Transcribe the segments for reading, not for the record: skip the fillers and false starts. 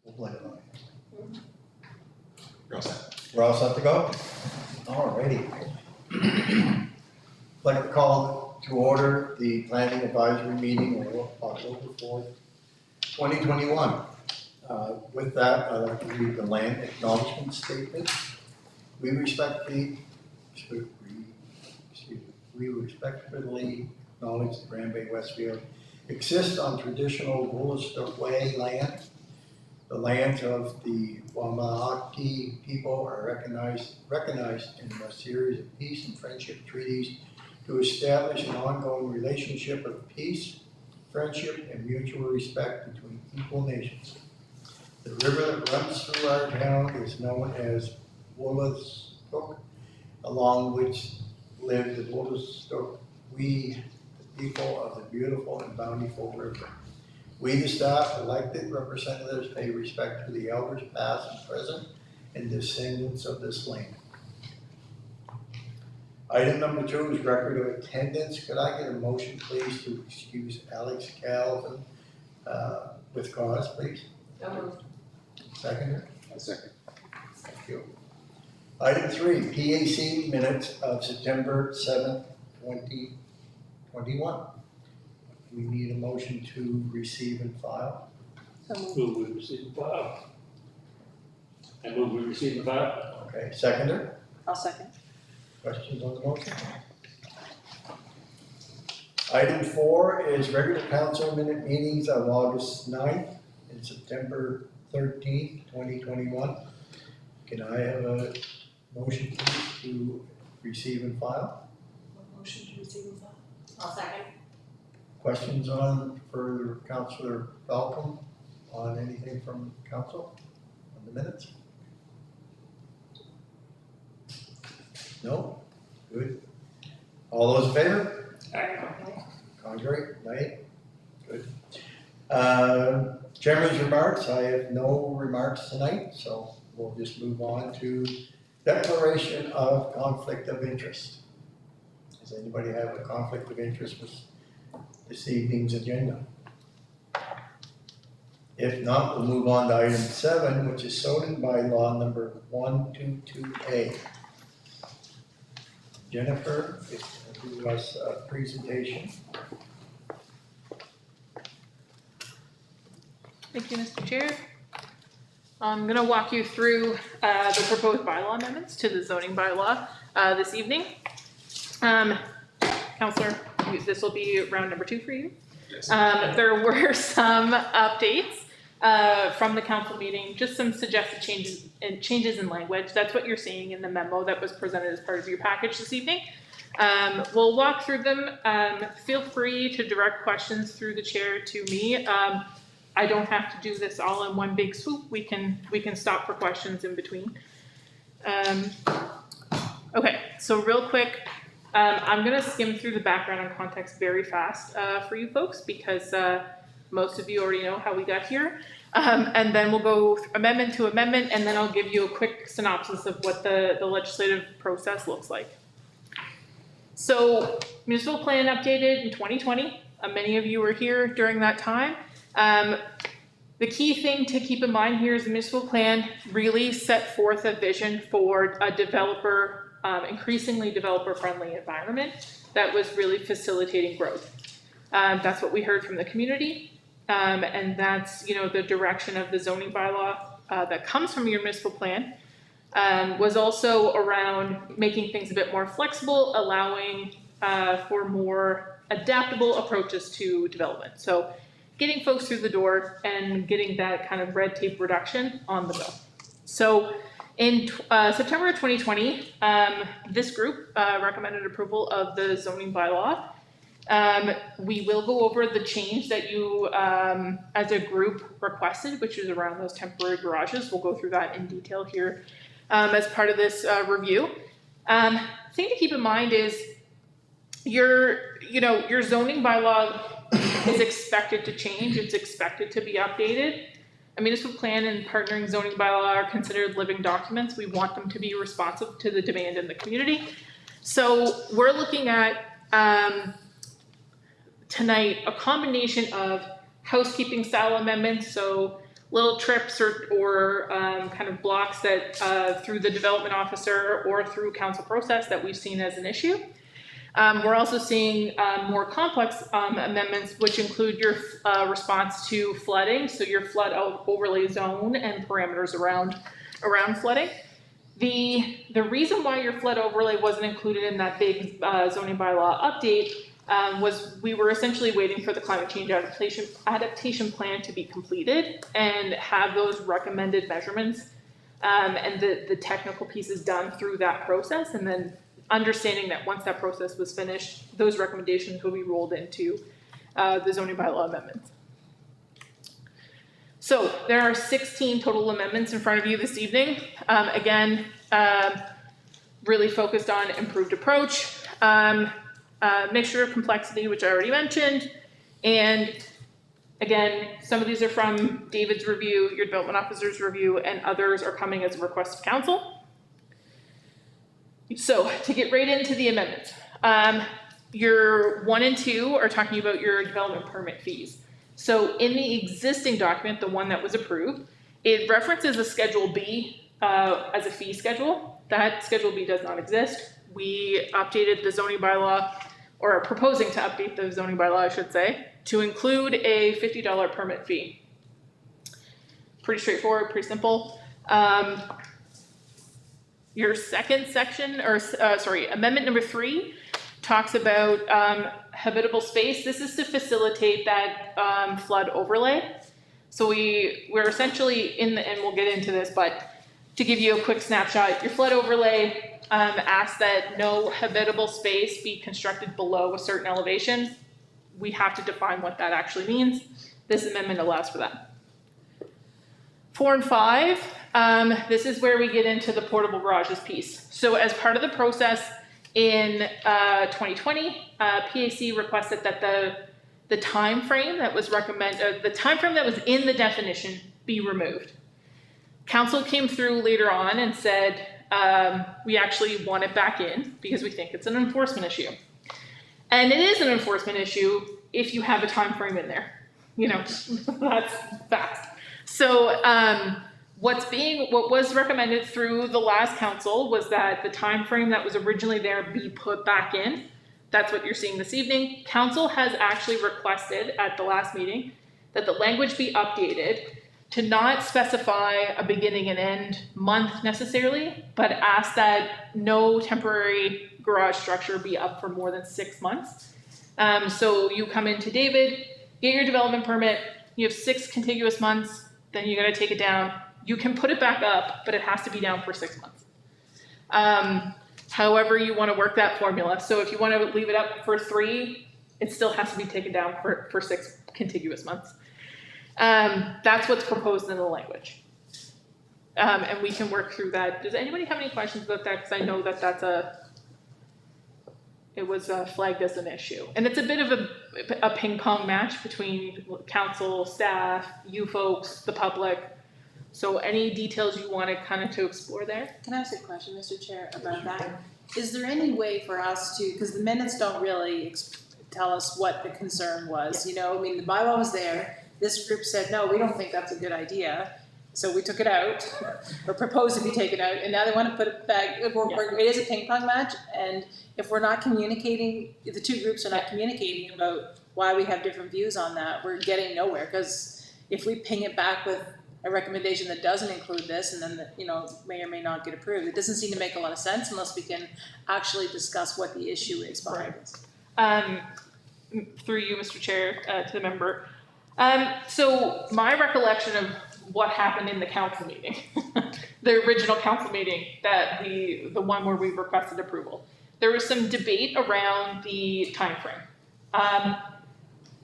We'll play it on. You're all set. We're all set to go? Alrighty. Like to call to order the planning advisory meeting on October 4th, 2021. With that, I'd like to read the land acknowledgement statement. We respectfully acknowledge the Grand Bay-Westfield exists on traditional Woolastook Way land. The lands of the Waimaki people are recognized in a series of peace and friendship treaties to establish an ongoing relationship of peace, friendship, and mutual respect between equal nations. The river that runs through our town is known as Woolastook, along which live the Woolastook, we, the people of the beautiful and bountiful river. We, the staff, elected representatives, pay respect to the elders past and present and descendants of this land. Item number 2 is record of attendance. Could I get a motion, please, to excuse Alex Calvin with cause, please? Seconder? Second. Thank you. Item 3, PAC minutes of September 7th, 2021. We need a motion to receive and file. Move we receive and file. And move we receive and file. Okay, seconder? I'll second. Questions on the motion? Item 4 is regular council minute meetings of August 9th and September 13th, 2021. Can I have a motion please to receive and file? Motion to receive and file. I'll second. Questions on for Councillor Falcom on anything from council on the minutes? No? Good. All those in favor? Contrary? Nay? Good. Chairman's remarks. I have no remarks tonight, so we'll just move on to declaration of conflict of interest. Does anybody have a conflict of interest with this evening's agenda? If not, we'll move on to item 7, which is zoning bylaw number 122A. Jennifer, give us a presentation. Thank you, Mr. Chair. I'm going to walk you through the proposed bylaw amendments to the zoning bylaw this evening. Councillor, this will be round number 2 for you. Yes. There were some updates from the council meeting, just some suggested changes in language. That's what you're seeing in the memo that was presented as part of your package this evening. We'll walk through them. Feel free to direct questions through the chair to me. I don't have to do this all in one big swoop. We can stop for questions in between. Okay, so real quick, I'm gonna skim through the background and context very fast for you folks because most of you already know how we got here. And then we'll go amendment to amendment, and then I'll give you a quick synopsis of what the legislative process looks like. So, municipal plan updated in 2020. Many of you were here during that time. The key thing to keep in mind here is the municipal plan really set forth a vision for a developer, increasingly developer-friendly environment that was really facilitating growth. That's what we heard from the community, and that's the direction of the zoning bylaw that comes from your municipal plan. Was also around making things a bit more flexible, allowing for more adaptable approaches to development. So getting folks through the door and getting that kind of red tape reduction on the go. So in September of 2020, this group recommended approval of the zoning bylaw. We will go over the change that you as a group requested, which is around those temporary garages. We'll go through that in detail here as part of this review. Thing to keep in mind is your zoning bylaw is expected to change. It's expected to be updated. A municipal plan and partnering zoning bylaw are considered living documents. We want them to be responsive to the demand in the community. So we're looking at tonight a combination of housekeeping style amendments. So little trips or kind of blocks that through the development officer or through council process that we've seen as an issue. We're also seeing more complex amendments, which include your response to flooding, so your flood overlay zone and parameters around flooding. The reason why your flood overlay wasn't included in that big zoning bylaw update was we were essentially waiting for the climate change adaptation plan to be completed and have those recommended measurements and the technical pieces done through that process, and then understanding that once that process was finished, those recommendations will be rolled into the zoning bylaw amendments. So there are 16 total amendments in front of you this evening. Again, really focused on improved approach, mixture of complexity, which I already mentioned, and again, some of these are from David's review, your development officer's review, and others are coming as a request of council. So to get right into the amendments, your 1 and 2 are talking about your development permit fees. So in the existing document, the one that was approved, it references a Schedule B as a fee schedule. That Schedule B does not exist. We updated the zoning bylaw, or are proposing to update the zoning bylaw, I should say, to include a $50 permit fee. Pretty straightforward, pretty simple. Your second section, or amendment number 3, talks about habitable space. This is to facilitate that flood overlay. So we're essentially and we'll get into this, but to give you a quick snapshot, your flood overlay asks that no habitable space be constructed below a certain elevation. We have to define what that actually means. This amendment allows for that. 4 and 5, this is where we get into the portable garages piece. So as part of the process in 2020, PAC requested that the time frame that was the time frame that was in the definition be removed. Council came through later on and said, we actually want it back in because we think it's an enforcement issue. And it is an enforcement issue if you have a time frame in there. You know, that's fact. So what was recommended through the last council was that the time frame that was originally there be put back in. That's what you're seeing this evening. Council has actually requested at the last meeting that the language be updated to not specify a beginning and end month necessarily, but ask that no temporary garage structure be up for more than 6 months. So you come into David, get your development permit, you have 6 contiguous months, then you gotta take it down. You can put it back up, but it has to be down for 6 months. However you wanna work that formula. So if you wanna leave it up for 3, it still has to be taken down for 6 contiguous months. That's what's proposed in the language. And we can work through that. Does anybody have any questions about that? Because I know that it was flagged as an issue. And it's a bit of a ping pong match between council, staff, you folks, the public. So any details you wanted kind of to explore there? Can I ask a question, Mr. Chair, about that? Is there any way for us to, because the minutes don't really tell us what the concern was, you know, I mean, the bylaw was there. This group said, no, we don't think that's a good idea. So we took it out, or proposed to be taken out, and now they want to put it back. It is a ping pong match, and if we're not communicating, if the 2 groups are not communicating about why we have different views on that, we're getting nowhere. Because if we ping it back with a recommendation that doesn't include this, and then may or may not get approved, it doesn't seem to make a lot of sense unless we can actually discuss what the issue is behind this. Through you, Mr. Chair, to the member. So my recollection of what happened in the council meeting, the original council meeting, the one where we requested approval, there was some debate around the time frame.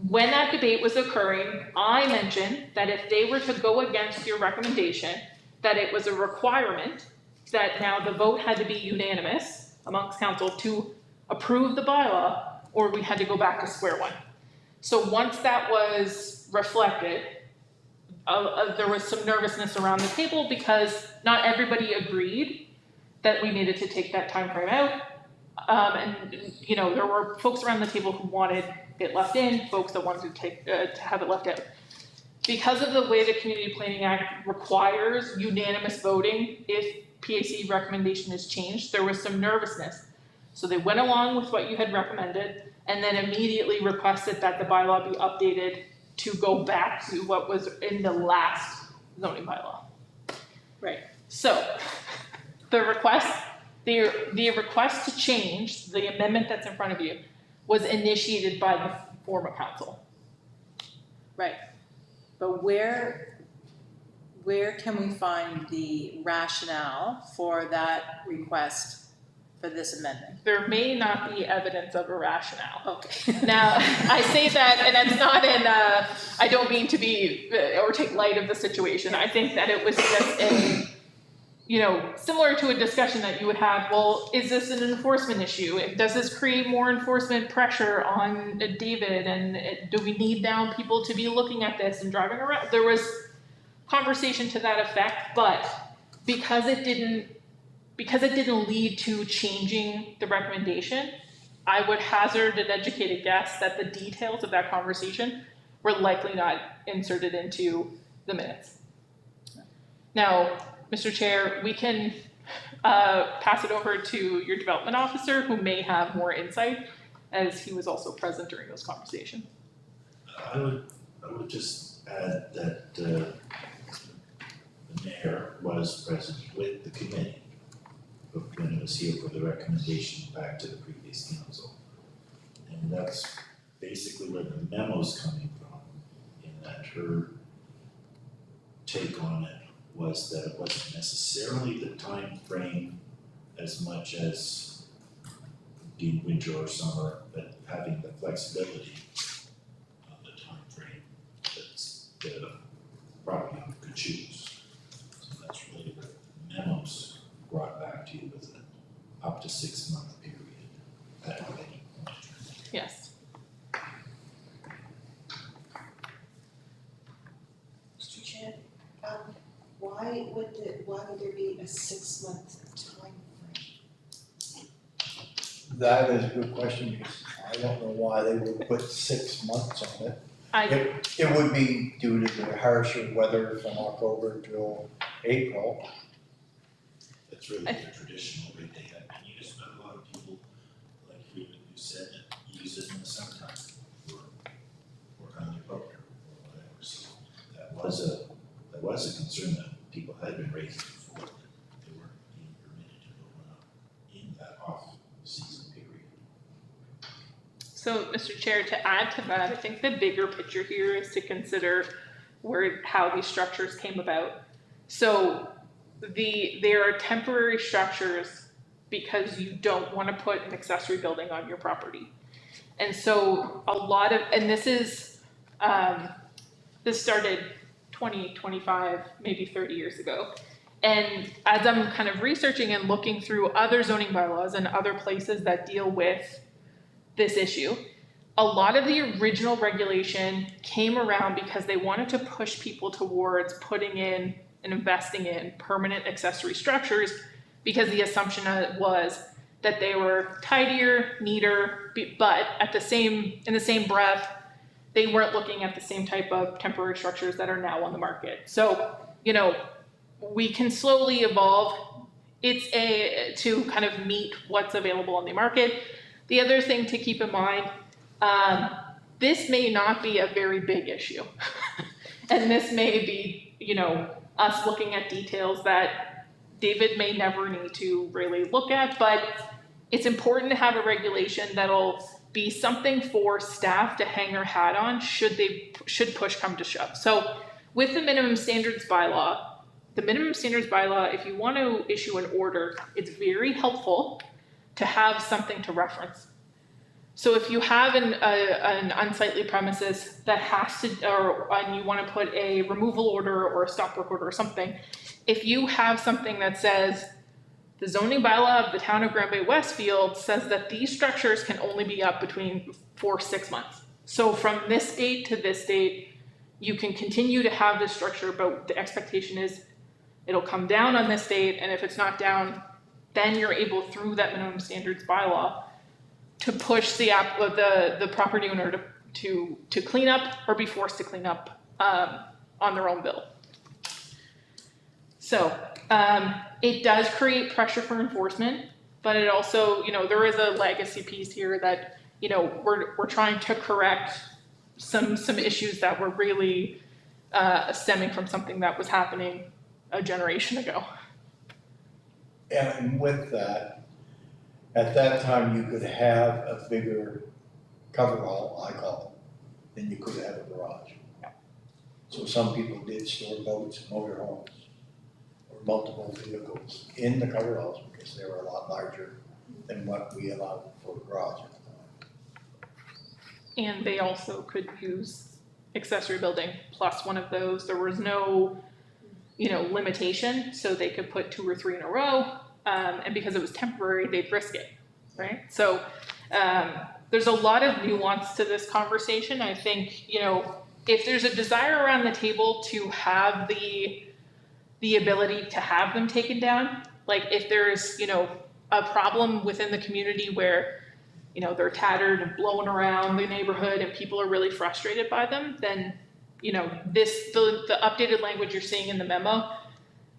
When that debate was occurring, I mentioned that if they were to go against your recommendation, that it was a requirement that now the vote had to be unanimous amongst council to approve the bylaw, or we had to go back to square one. So once that was reflected, there was some nervousness around the table because not everybody agreed that we needed to take that time frame out. And there were folks around the table who wanted it left in, folks that wanted to have it left out. because of the way the Community Planning Act requires unanimous voting if PAC recommendation is changed, there was some nervousness. So they went along with what you had recommended and then immediately requested that the bylaw be updated to go back to what was in the last zoning bylaw. Right. So the request to change, the amendment that's in front of you, was initiated by the former council. Right, but where can we find the rationale for that request for this amendment? There may not be evidence of a rationale. Okay. Now, I say that, and that's not I don't mean to be, or take light of the situation. I think that it was just similar to a discussion that you would have, well, is this an enforcement issue? Does this create more enforcement pressure on David? And do we need now people to be looking at this and driving around? There was conversation to that effect, but because it didn't lead to changing the recommendation, I would hazard an educated guess that the details of that conversation were likely not inserted into the minutes. Now, Mr. Chair, we can pass it over to your development officer who may have more insight, as he was also present during those conversations. I would just add that the mayor was present with the committee when it was here for the recommendation back to the previous council. And that's basically where the memo's coming from, in that her take on it was that it wasn't necessarily the time frame as much as being winter or summer, but having the flexibility of the time frame that's the property owner could choose. So that's really what the memos brought back to you with an up to 6 month period at any point. Yes. Mr. Chair, why would there be a 6-month time frame? That is a good question, because I don't know why they would put 6 months on it. It would be due to the harsher weather from October till April. That's really the traditional way they had used, but a lot of people, like you said, use it in the summertime for work on their boat or whatever. So that was a concern that people had been raising before, that they weren't being permitted to go out in that off-season period. So, Mr. Chair, to add to that, I think the bigger picture here is to consider how these structures came about. So there are temporary structures because you don't want to put an accessory building on your property. And so this started 20, 25, maybe 30 years ago. And as I'm kind of researching and looking through other zoning bylaws and other places that deal with this issue, a lot of the original regulation came around because they wanted to push people towards putting in and investing in permanent accessory structures, because the assumption was that they were tidier, neater, but in the same breath, they weren't looking at the same type of temporary structures that are now on the market. So, we can slowly evolve. It's to kind of meet what's available on the market. The other thing to keep in mind, this may not be a very big issue. And this may be, us looking at details that David may never need to really look at, but it's important to have a regulation that'll be something for staff to hang their hat on should push come to shove. So with the minimum standards bylaw, if you want to issue an order, it's very helpful to have something to reference. So if you have an unsightly premises that has to, and you want to put a removal order or a stop work order or something, if you have something that says the zoning bylaw of the town of Bay-Westfield says that these structures can only be up for 6 months. So from this date to this date, you can continue to have this structure, but the expectation is it'll come down on this date, and if it's not down, then you're able, through that minimum standards bylaw, to push the property owner to clean up or be forced to clean up on their own bill. So, it does create pressure for enforcement, but it also, you know, there is a legacy piece here that, you know, we're trying to correct some issues that were really stemming from something that was happening a generation ago. And with that, at that time, you could have a bigger coverall, I call it, than you could have a garage. So some people did store boats, motorhomes, or multiple vehicles in the coveralls because they were a lot larger than what we allowed for a garage at the time. And they also could use accessory building plus one of those. There was no, you know, limitation, so they could put 2 or 3 in a row, and because it was temporary, they'd risk it, right? So there's a lot of nuance to this conversation. I think, you know, if there's a desire around the table to have the ability to have them taken down, like if there's, you know, a problem within the community where, you know, they're tattered and blowing around the neighborhood and people are really frustrated by them, then, you know, the updated language you're seeing in the memo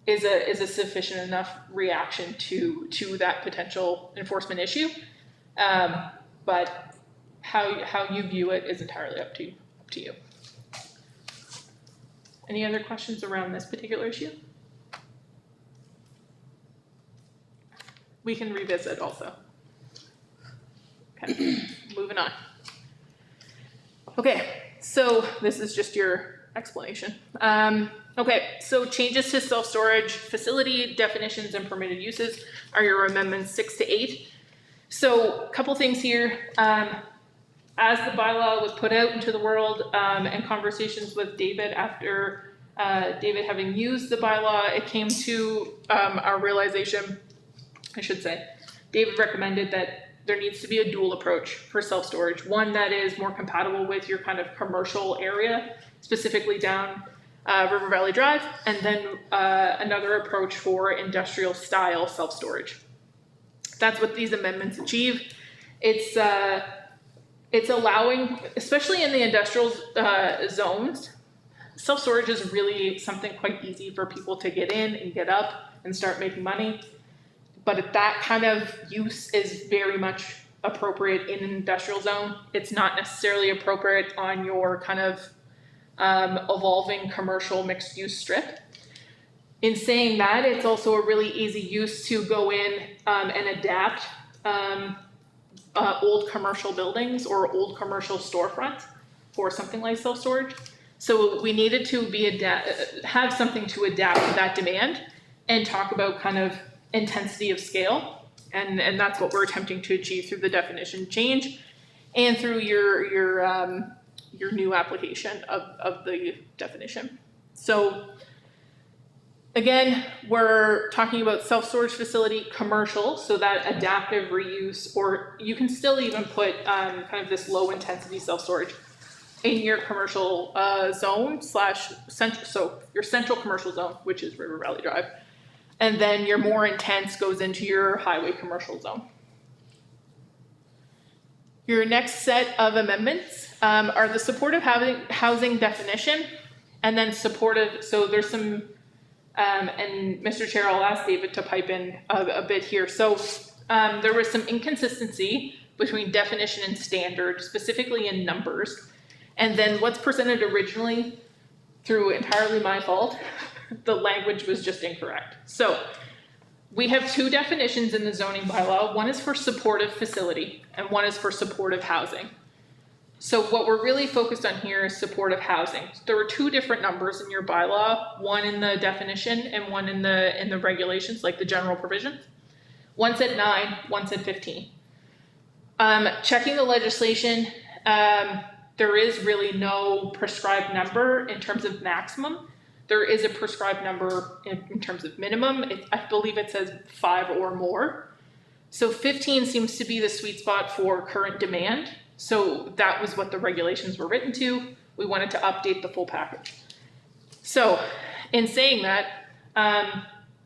is a sufficient enough reaction to that potential enforcement issue. But how you view it is entirely up to you. Any other questions around this particular issue? We can revisit also. Okay, moving on. Okay, so this is just your explanation. Okay, so changes to self-storage facility definitions and permitted uses are your amendments 6 to 8. So a couple things here. As the bylaw was put out into the world, and conversations with David after David having used the bylaw, it came to our realization, I should say, David recommended that there needs to be a dual approach for self-storage. One that is more compatible with your kind of commercial area, specifically down River Valley Drive, and then another approach for industrial style self-storage. That's what these amendments achieve. It's allowing, especially in the industrial zones, self-storage is really something quite easy for people to get in and get up and start making money. But that kind of use is very much appropriate in an industrial zone. It's not necessarily appropriate on your kind of evolving commercial mixed use strip. In saying that, it's also a really easy use to go in and adapt old commercial buildings or old commercial storefronts for something like self-storage. So we needed to have something to adapt to that demand and talk about kind of intensity of scale, and that's what we're attempting to achieve through the definition change and through your new application of the definition. So again, we're talking about self-storage facility commercial, so that adaptive reuse, or you can still even put kind of this low intensity self-storage in your commercial zone so your central commercial zone, which is River Valley Drive. And then your more intense goes into your highway commercial zone. Your next set of amendments are the supportive housing definition, and then supportive, so there's some, and Mr. Chair, I'll ask David to pipe in a bit here. So there was some inconsistency between definition and standard, specifically in numbers. And then what's presented originally, through entirely my fault, the language was just incorrect. So we have 2 definitions in the zoning bylaw. One is for supportive facility and one is for supportive housing. So what we're really focused on here is supportive housing. There were 2 different numbers in your bylaw, one in the definition and one in the regulations, like the general provisions. One said 9, one said 15. Checking the legislation, there is really no prescribed number in terms of maximum. There is a prescribed number in terms of minimum. I believe it says 5 or more. So 15 seems to be the sweet spot for current demand. So that was what the regulations were written to. We wanted to update the full package. So in saying that,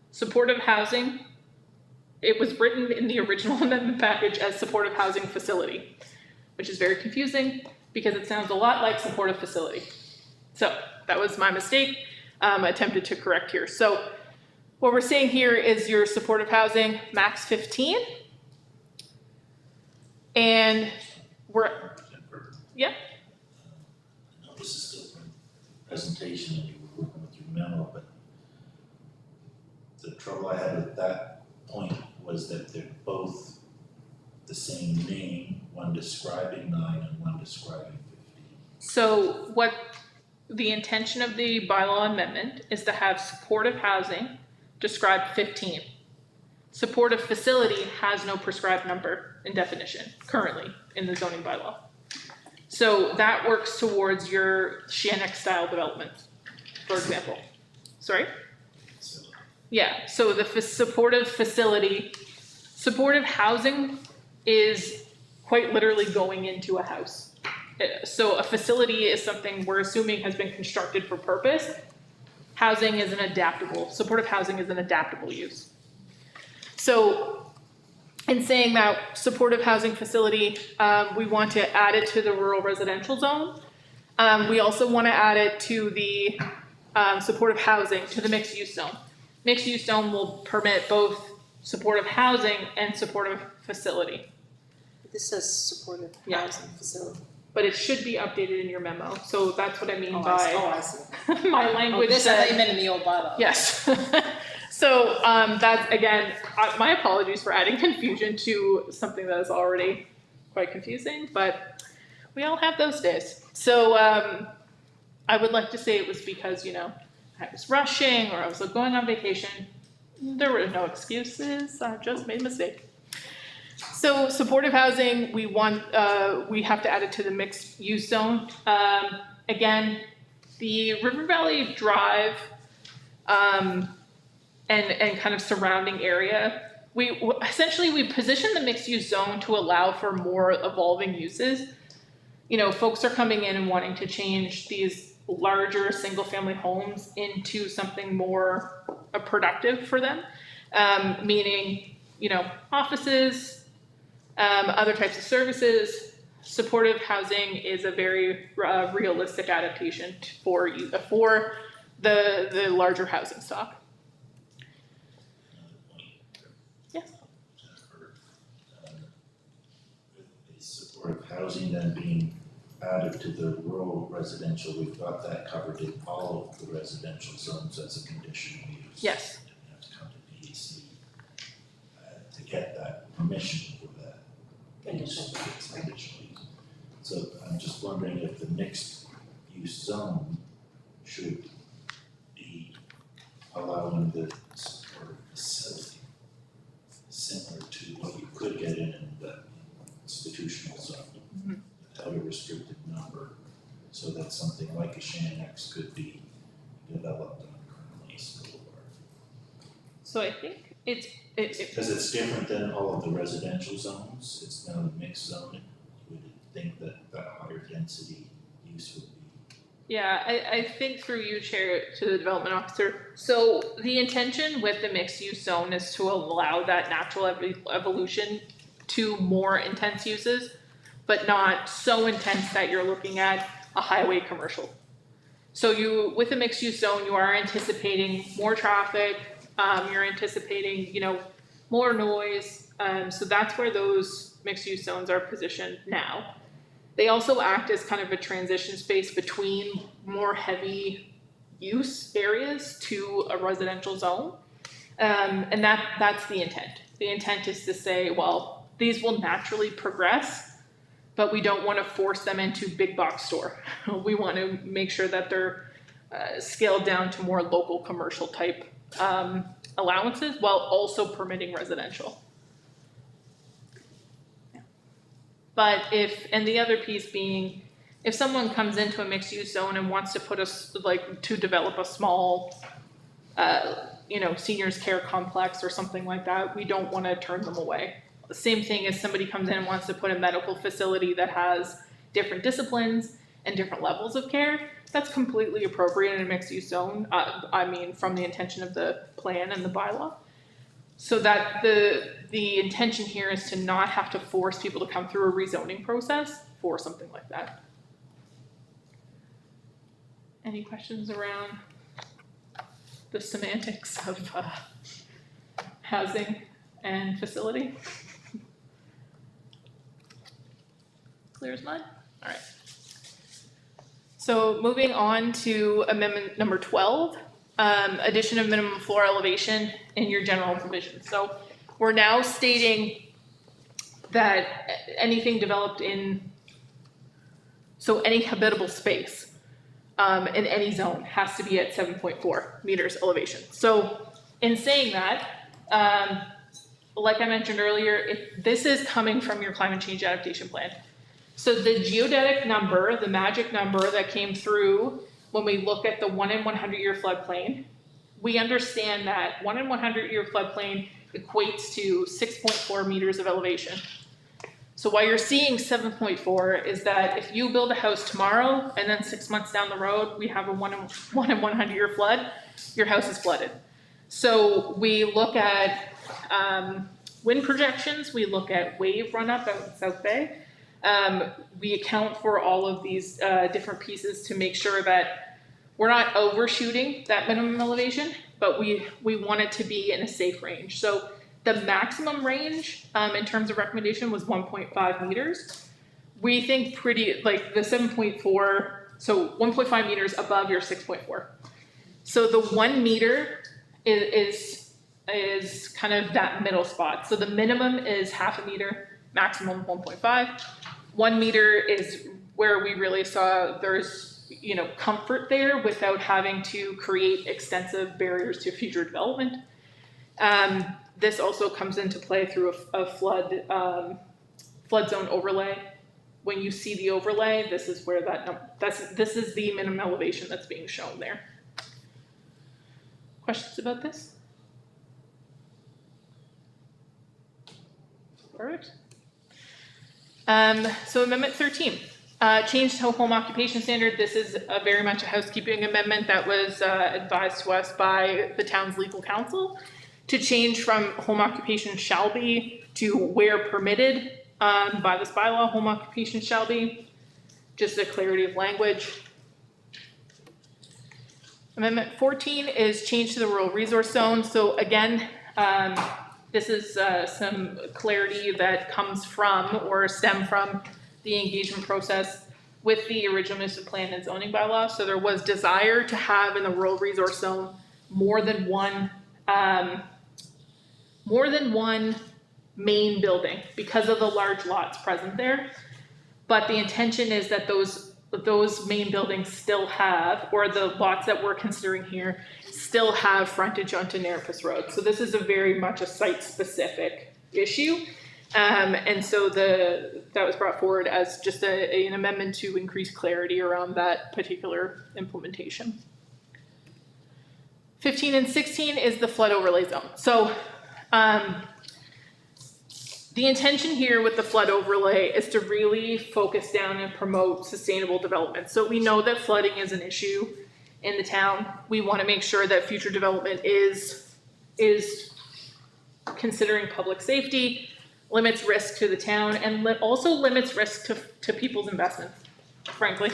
supportive housing, it was written in the original amendment package as supportive housing facility, which is very confusing because it sounds a lot like supportive facility. So that was my mistake, attempted to correct here. So what we're saying here is your supportive housing, max 15. And we're, yeah. I know this is still from the presentation and you were working with your memo, but the trouble I had with that point was that they're both the same name, one describing 9 and one describing 15. So what the intention of the bylaw amendment is to have supportive housing described 15. Supportive facility has no prescribed number and definition currently in the zoning bylaw. So that works towards your Shannock style development, for example. Sorry? So Yeah, so the supportive facility, supportive housing is quite literally going into a house. So a facility is something we're assuming has been constructed for purpose. Housing is an adaptable, supportive housing is an adaptable use. So in saying that supportive housing facility, we want to add it to the rural residential zone. We also want to add it to the supportive housing, to the mixed use zone. Mixed use zone will permit both supportive housing and supportive facility. This says supportive Yeah. housing facility. But it should be updated in your memo, so that's what I mean Oh, by I see. my Oh, language this, I said. thought you meant in the old bylaw. Yes. So that's, again, my apologies for adding confusion to something that is already quite confusing, but we all have those days. So I would like to say it was because, you know, I was rushing or I was going on vacation. There were no excuses, I just made a mistake. So supportive housing, we have to add it to the mixed use zone. Again, the River Valley Drive and kind of surrounding area, we position the mixed use zone to allow for more evolving uses. You know, folks are coming in and wanting to change these larger single family homes into something more productive for them, meaning, you know, offices, other types of services. Supportive housing is a very realistic adaptation for the larger housing stock. another point. Yes. Jennifer, with the supportive housing then being added to the rural residential, we've got that covered in all of the residential zones as a conditional use. Yes. And you have to come to DEC to get that permission for that. Conditional use. It's conditional use. So I'm just wondering if the mixed use zone should be allowing the supportive facility similar to what you could get in the institutional zone. Mhm. Without a restricted number, so that something like a Shannex could be developed on Colonel East Boulevard. So I think it's Because it's different than all of the residential zones, it's now a mixed zone, you would think that higher density use would be. yeah, I think through you, Chair, to the development officer. So the intention with the mixed use zone is to allow that natural evolution to more intense uses, but not so intense that you're looking at a highway commercial. So with a mixed use zone, you are anticipating more traffic, you're anticipating, you know, more noise. So that's where those mixed use zones are positioned now. They also act as kind of a transition space between more heavy use areas to a residential zone. And that's the intent. The intent is to say, well, these will naturally progress, but we don't want to force them into big box store. We want to make sure that they're scaled down to more local commercial type allowances while also permitting residential. Yeah. But and the other piece being, if someone comes into a mixed use zone and wants to to develop a small, seniors care complex or something like that, we don't want to turn them away. The same thing as somebody comes in and wants to put a medical facility that has different disciplines and different levels of care, that's completely appropriate in a mixed use zone. From the intention of the plan and the bylaw. So that the intention here is to not have to force people to come through a rezoning process for something like that. Any questions around the semantics of housing and facility? Clear as mud? All right. So moving on to amendment number 12, addition of minimum floor elevation in your general provisions. So we're now stating that anything developed so any habitable space in any zone has to be at 7.4 meters elevation. So in saying that, like I mentioned earlier, this is coming from your climate change adaptation plan. So the geodetic number, the magic number that came through when we look at the 1 in 100 year floodplain, we understand that 1 in 100 year floodplain equates to 6.4 meters of elevation. So why you're seeing 7.4 is that if you build a house tomorrow and then 6 months down the road, we have a 1 in 100 year flood, your house is flooded. So we look at wind projections, we look at wave run up out in South Bay. We account for all of these different pieces to make sure that we're not overshooting that minimum elevation, but we want it to be in a safe range. So the maximum range in terms of recommendation was 1.5 meters. We think like the 7.4, so 1.5 meters above your 6.4. So the 1 meter is kind of that middle spot. So the minimum is half a meter, maximum 1.5. 1 meter is where we really saw there's, comfort there without having to create extensive barriers to future development. This also comes into play through a flood zone overlay. When you see the overlay, this is where this is the minimum elevation that's being shown there. Questions about this? Perfect. So amendment 13, change to home occupation standard. This is very much a housekeeping amendment that was advised to us by the town's legal counsel to change from home occupation shall be to where permitted by this bylaw, home occupation shall be. Just a clarity of language. Amendment 14 is change to the rural resource zone. So again, this is some clarity that comes from or stem from the engagement process with the original municipal plan and zoning bylaw. So there was desire to have in the rural resource zone more than one main building because of the large lots present there. But the intention is that those main buildings still have, or the lots that we're considering here, still have frontage onto Nerepus Road. So this is very much a site-specific issue. And so that was brought forward as just an amendment to increase clarity around that particular implementation. 15 and 16 is the flood overlay zone. So the intention here with the flood overlay is to really focus down and promote sustainable development. So we know that flooding is an issue in the town. We want to make sure that future development is considering public safety, limits risk to the town, and also limits risk to people's investments, frankly.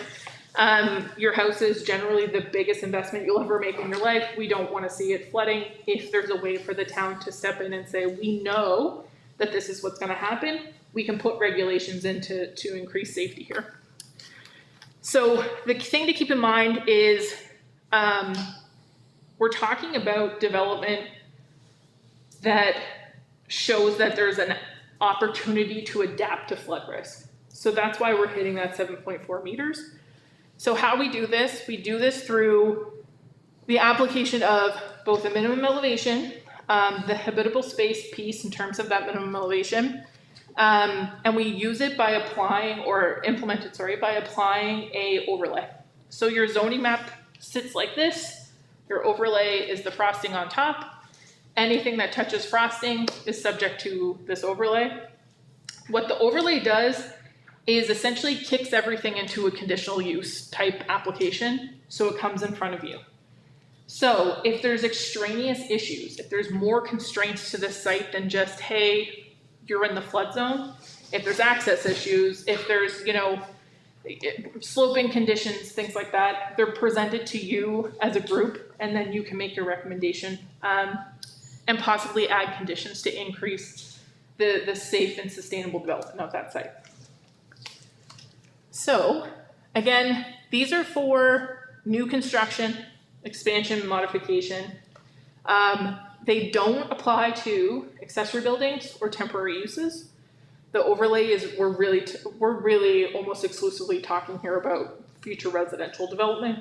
Your house is generally the biggest investment you'll ever make in your life. We don't want to see it flooding. If there's a way for the town to step in and say, we know that this is what's going to happen, we can put regulations in to increase safety here. So the thing to keep in mind is we're talking about development that shows that there's an opportunity to adapt to flood risk. So that's why we're hitting that 7.4 meters. So how we do this through the application of both a minimum elevation, the habitable space piece in terms of that minimum elevation, and we use it by applying, or implement it, by applying a overlay. So your zoning map sits like this. Your overlay is the frosting on top. Anything that touches frosting is subject to this overlay. What the overlay does is essentially kicks everything into a conditional use type application, so it comes in front of you. So if there's extraneous issues, if there's more constraints to the site than just, hey, you're in the flood zone, if there's access issues, if there's, sloping conditions, things like that, they're presented to you as a group, and then you can make your recommendation, and possibly add conditions to increase the safe and sustainable development of that site. So, again, these are for new construction, expansion, modification. They don't apply to accessory buildings or temporary uses. The overlay is, we're really almost exclusively talking here about future residential development,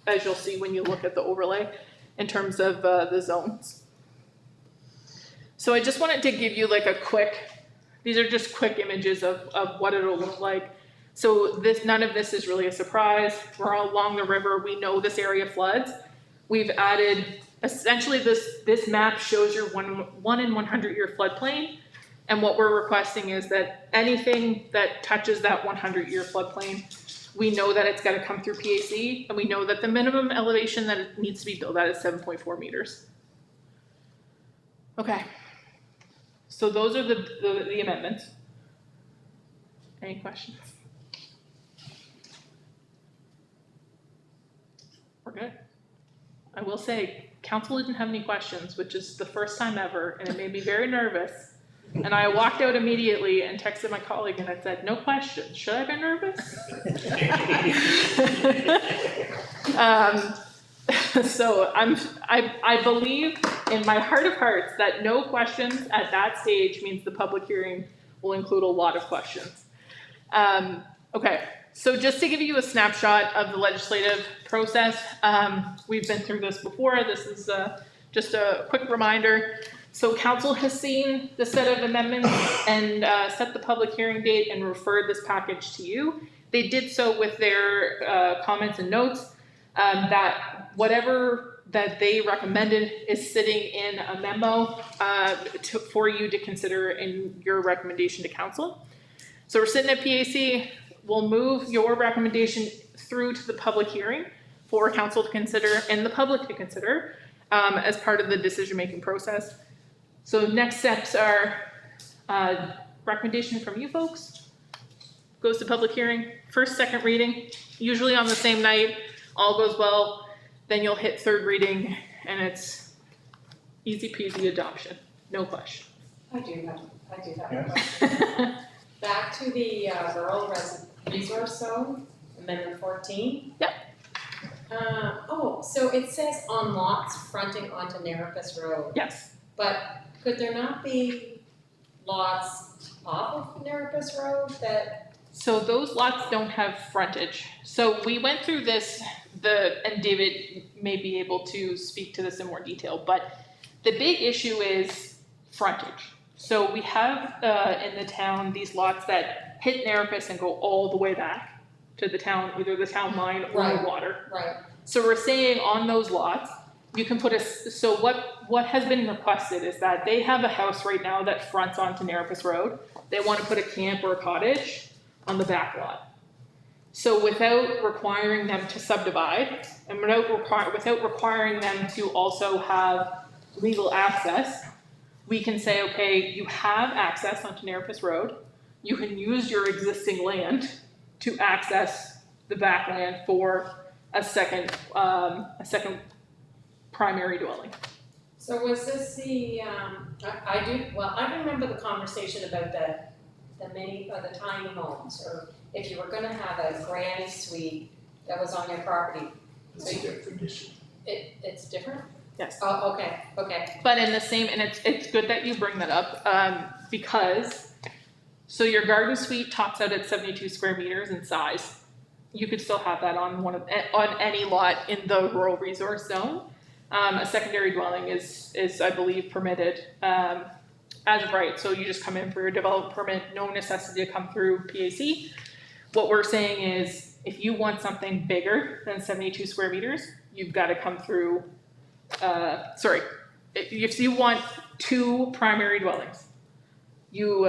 as you'll see when you look at the overlay in terms of the zones. So I just wanted to give you like a quick, these are just quick images of what it'll look like. So none of this is really a surprise. We're all along the river. We know this area floods. We've added, essentially this map shows your 1 in 100 year floodplain. And what we're requesting is that anything that touches that 100-year floodplain, we know that it's got to come through PAC, and we know that the minimum elevation that it needs to be built at is 7.4 meters. Okay, so those are the amendments. Any questions? We're good. I will say, council didn't have any questions, which is the first time ever, and it made me very nervous. And I walked out immediately and texted my colleague and I said, no questions. Should I have been nervous? So I believe in my heart of hearts that no questions at that stage means the public hearing will include a lot of questions. Okay, so just to give you a snapshot of the legislative process, we've been through this before. This is just a quick reminder. So council has seen the set of amendments and set the public hearing date and referred this package to you. They did so with their comments and notes that whatever that they recommended is sitting in a memo for you to consider in your recommendation to council. So we're sitting at PAC. We'll move your recommendation through to the public hearing for council to consider and the public to consider as part of the decision-making process. So next steps are recommendation from you folks, goes to public hearing, first, second reading, usually on the same night, all goes well, then you'll hit third reading and it's easy peasy adoption, no question. I do have a question. Back to the rural resource zone, amendment 14. Yep. So it says on lots fronting onto Nerepus Road. Yes. But could there not be lots off of Nerepus Road that? So those lots don't have frontage. So we went through this, and David may be able to speak to this in more detail, but the big issue is frontage. So we have in the town these lots that hit Nerepus and go all the way back to the town, either the town line or Right. the water. Right. So we're saying on those lots, you can put so what has been requested is that they have a house right now that fronts onto Nerepus Road. They want to put a camp or a cottage on the back lot. So without requiring them to subdivide and without requiring them to also have legal access, we can say, okay, you have access onto Nerepus Road. You can use your existing land to access the backland for a second primary dwelling. So was this the, I remember the conversation about the tiny homes, or if you were gonna have a granny suite that was on your property. It's a different issue. It's different? Yes. Oh, okay. But in the same, and it's good that you bring that up, because, so your garden suite tops out at 72 square meters in size. You could still have that on on any lot in the rural resource zone. A secondary dwelling is I believe permitted as of right. So you just come in for your development permit, no necessity to come through PAC. What we're saying is, if you want something bigger than 72 square meters, you've got to come through. If you want 2 primary dwellings, you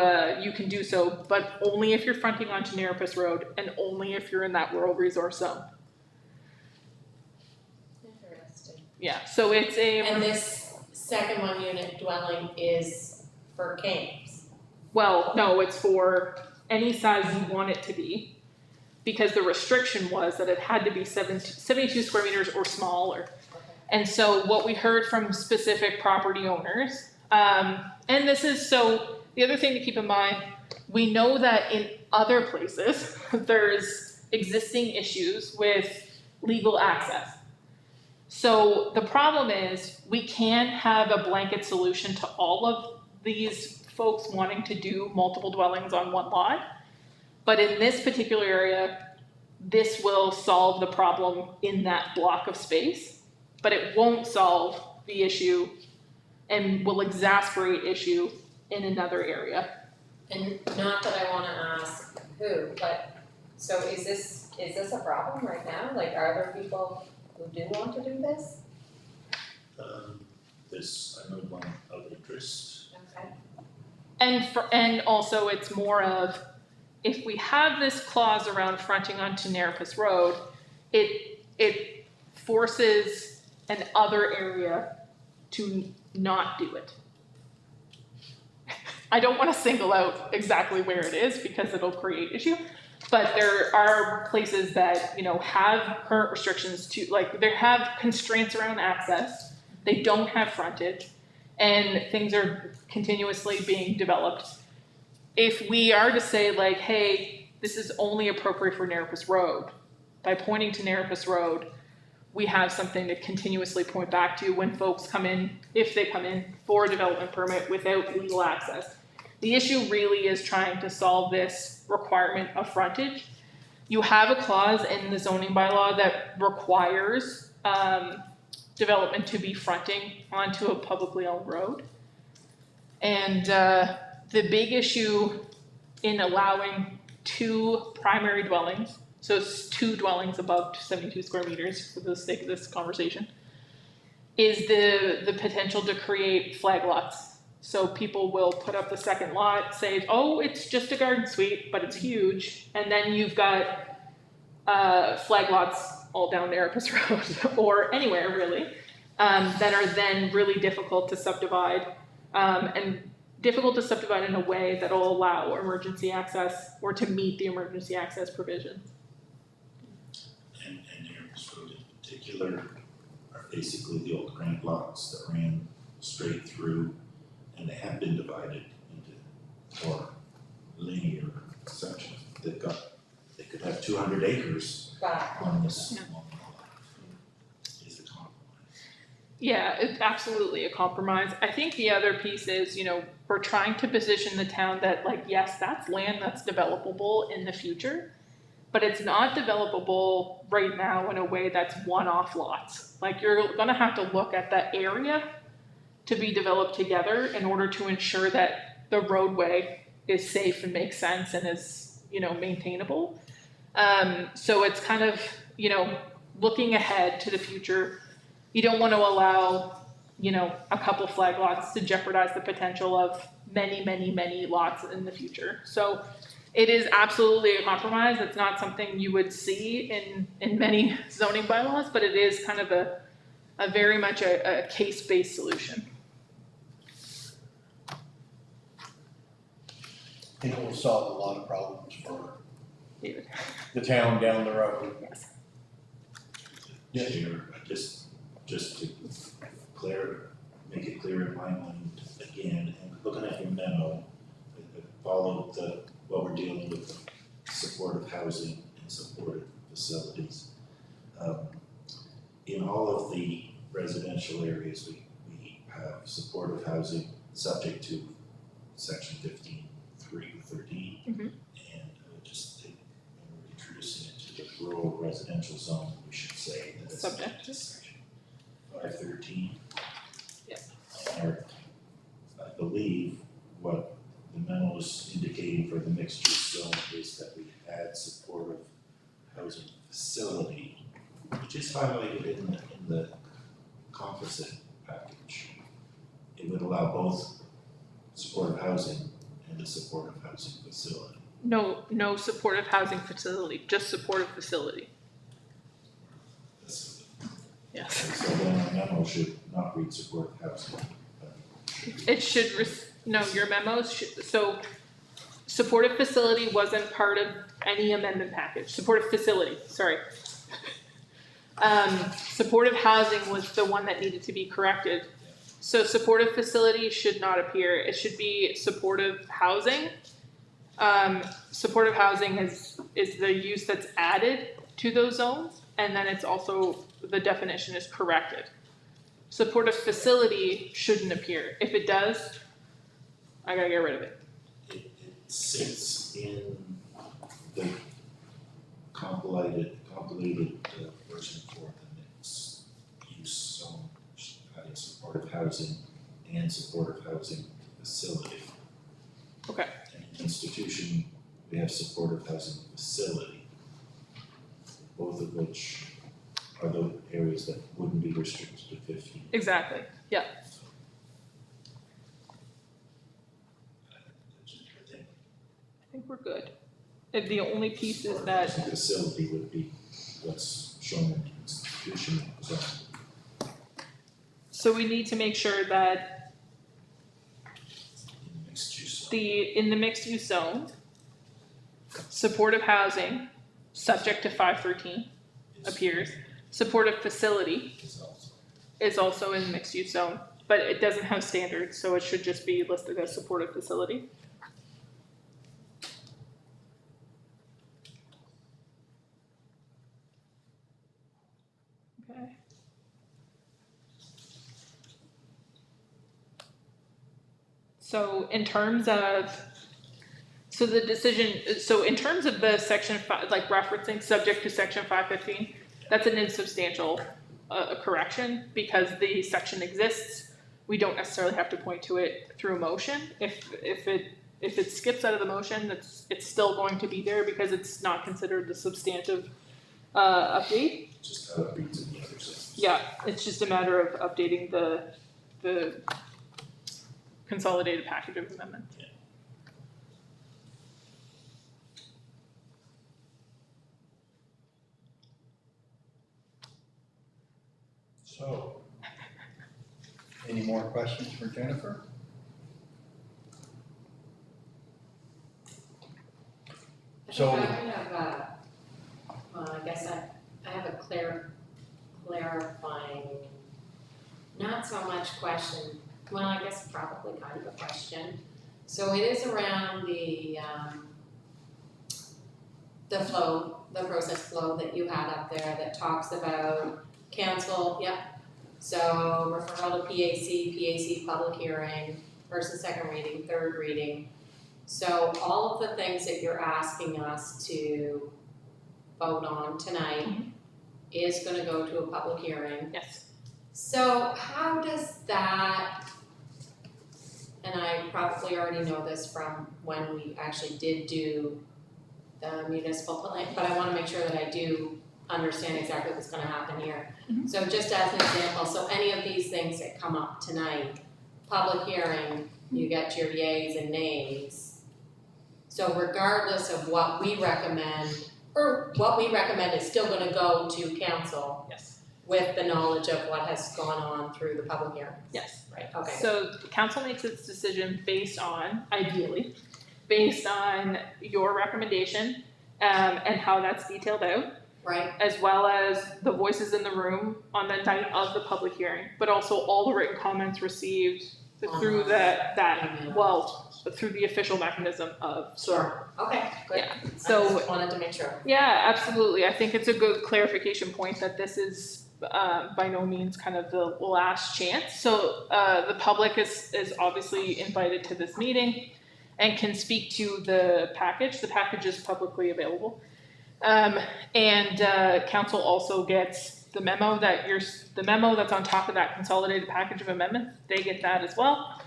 can do so, but only if you're fronting onto Nerepus Road and only if you're in that rural resource zone. Interesting. Yeah, so it's And this second 1 unit dwelling is for camps? well, no, it's for any size you want it to be. because the restriction was that it had to be 72 square meters or smaller. Okay. And so what we heard from specific property owners, and this is, so the other thing to keep in mind, we know that in other places, there's existing issues with legal access. So the problem is we can't have a blanket solution to all of these folks wanting to do multiple dwellings on one lot. But in this particular area, this will solve the problem in that block of space, but it won't solve the issue and will exacerbate issue in another area. And not that I wanna ask who, but, so is this a problem right now? Like, are there people who do want to do this? There's another one of interest. Okay. And also it's more of, if we have this clause around fronting onto Nerepus Road, it forces an other area to not do it. I don't wanna single out exactly where it is because it'll create issue, but there are places that, you know, have current restrictions to, like, they have constraints around access, they don't have frontage, and things are continuously being developed. If we are to say like, hey, this is only appropriate for Nerepus Road, by pointing to Nerepus Road, we have something to continuously point back to when folks come in, if they come in for a development permit without legal access. The issue really is trying to solve this requirement of frontage. You have a clause in the zoning bylaw that requires development to be fronting onto a publicly owned road. And the big issue in allowing 2 primary dwellings, so it's 2 dwellings above 72 square meters for the sake of this conversation, is the potential to create flag lots. So people will put up the second lot, say, oh, it's just a garden suite, but it's huge, and then you've got flag lots all down Nerepus Road, or anywhere really, that are then really difficult to subdivide, and difficult to subdivide in a way that will allow emergency access or to meet the emergency access provision. And Nerepus Road in particular are basically the old granite blocks that ran straight through, and they have been divided into 4 linear sections. They could have 200 acres Got on this Yeah. one lot. Is a compromise. Yeah, it's absolutely a compromise. I think the other piece is, you know, we're trying to position the town that, like, yes, that's land that's developable in the future, but it's not developable right now in a way that's one-off lots. Like, you're gonna have to look at that area to be developed together in order to ensure that the roadway is safe and makes sense and is, you know, maintainable. So it's kind of, you know, looking ahead to the future. You don't want to allow, you know, a couple flag lots to jeopardize the potential of many, many, many lots in the future. So it is absolutely a compromise. It's not something you would see in many zoning bylaws, but it is kind of a very much a case-based solution. And it will solve a lot of problems for David. the town down the road. Yes. Yes. Chair, just to make it clear in my mind again, and looking at your memo, follow what we're dealing with, supportive housing and supportive facilities. In all of the residential areas, we have supportive housing subject to section 15(3)13. Mhm. And just think, when we're introducing it to the rural residential zone, we should say that it's Subject to. section 513. Yep. I believe what the memo is indicating for the mixed use zone is that we add supportive housing facility, which is highlighted in the composite package. It would allow both supportive housing and a supportive housing facility. No supportive housing facility, just supportive facility. That's- Yes. So then our memo should not read supportive housing. It should, no, your memos should, so Supportive facility wasn't part of any amendment package, supportive facility, sorry. Supportive housing was the one that needed to be corrected. So supportive facility should not appear, it should be supportive housing. Supportive housing is the use that's added to those zones, and then it's also, the definition is corrected. Supportive facility shouldn't appear, if it does, I gotta get rid of it. It sits in the compilated version for the mixed use zone, having supportive housing and supportive housing facility. Okay. And in institution, we have supportive housing facility, both of which are the areas that wouldn't be restricted to 15. Exactly, yeah. I think we're good. If the only piece is that, Facility would be what's shown in the institution zone. so we need to make sure that In the mixed use zone. in the mixed use zone, supportive housing, subject to 513 appears. Supportive facility is also in the mixed use zone, but it doesn't have standards, so it should just be listed as supportive facility. Okay. So in terms of, so the decision, so in terms of the section 5, like referencing subject to section 515, that's an insubstantial correction because the section exists. We don't necessarily have to point to it through a motion. If it skips out of the motion, it's still going to be there because it's not considered a substantive update. Just how it reads in the other sections. Yeah, it's just a matter of updating the consolidated package of amendments. Yeah. So, any more questions for Jennifer? So- I have I guess I have a clarifying, not so much question, well, I guess probably kind of a question. So it is around the flow, the process flow that you had up there that talks about council, yep. So referral to PAC public hearing, first and second reading, third reading. So all of the things that you're asking us to vote on tonight is gonna go to a public hearing. Yes. So how does that, and I probably already know this from when we actually did do the municipal plan, but I wanna make sure that I do understand exactly what's gonna happen here. Mhm. So just as an example, so any of these things that come up tonight, public hearing, you get your yays and nays. So regardless of what we recommend, or what we recommend is still gonna go to council Yes. with the knowledge of what has gone on through the public hearing. Yes. Right, okay. So the council makes its decision based on, ideally, based on your recommendation, and how that's detailed out, Right, as well as the voices in the room on the night of the public hearing, but also all the written comments received through through the official mechanism of. sure, okay, good. Yeah, I so- just wanted to make sure. Yeah, absolutely. I think it's a good clarification point that this is by no means kind of the last chance. So the public is obviously invited to this meeting and can speak to the package. The package is publicly available. And council also gets the memo that's on top of that consolidated package of amendments. They get that as well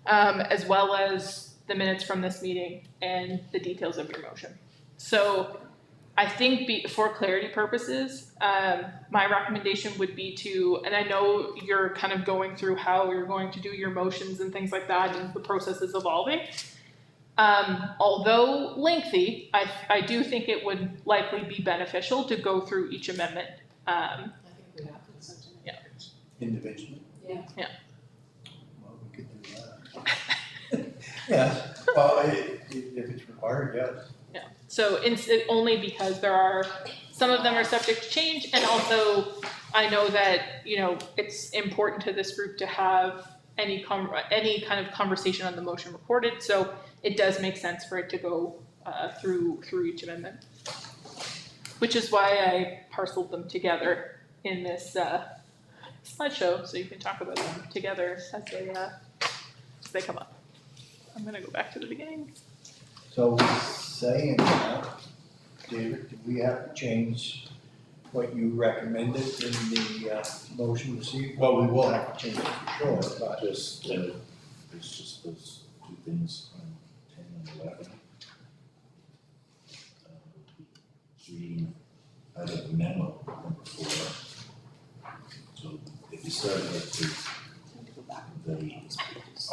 as the minutes from this meeting and the details of your motion. So I think for clarity purposes, my recommendation would be to, and I know you're kind of going through how you're going to do your motions and things like that, and the process is evolving. Although lengthy, I do think it would likely be beneficial to go through each amendment. I think we have to. Individually? Yeah. Yeah. Well, we could do that. Yes, well, if it's required, yes. So only because some of them are subject to change, and also I know that, it's important to this group to have any kind of conversation on the motion recorded, so it does make sense for it to go through each amendment. Which is why I parceled them together in this slideshow, so you can talk about them together as they come up. I'm gonna go back to the beginning. So saying that, David, do we have to change what you recommended in the motion this evening? Well, we will have to change it for sure, but Just, there's just those two things on 10 and 11. Reading out of the memo number 4. So if you start with the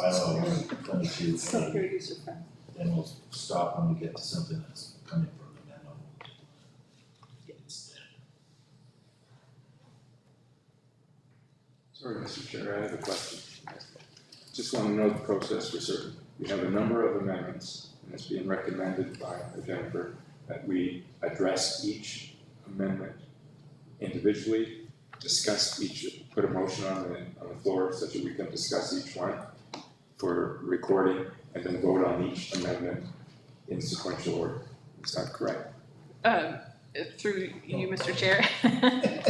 bylaw 22, So here, user friend. then we'll stop when we get to something that's coming from the memo. It's there. Sorry, Mr. Chair, I have a question. Just want to know the process for certain. We have a number of amendments, and it's being recommended by Jennifer that we address each amendment individually, discuss each, put a motion on the floor such that we can discuss each one for recording, and then vote on each amendment in sequential order. Is that correct? Through you, Mr. Chair.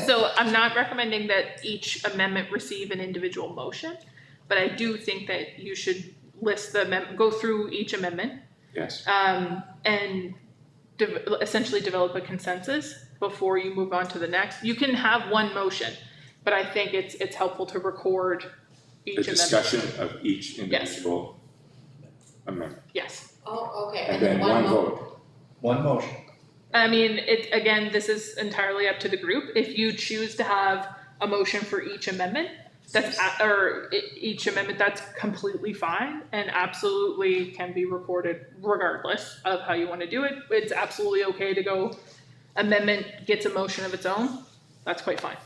So I'm not recommending that each amendment receive an individual motion, but I do think that you should list go through each amendment. Yes. And essentially develop a consensus before you move on to the next. You can have one motion, but I think it's helpful to record each The amendment. discussion of each individual amendment, Oh, okay, and then one vote. one motion. I mean, again, this is entirely up to the group. If you choose to have a motion for each amendment, each amendment, that's completely fine and absolutely can be recorded regardless of how you want to do it. It's absolutely okay to go amendment gets a motion of its own. That's quite fine.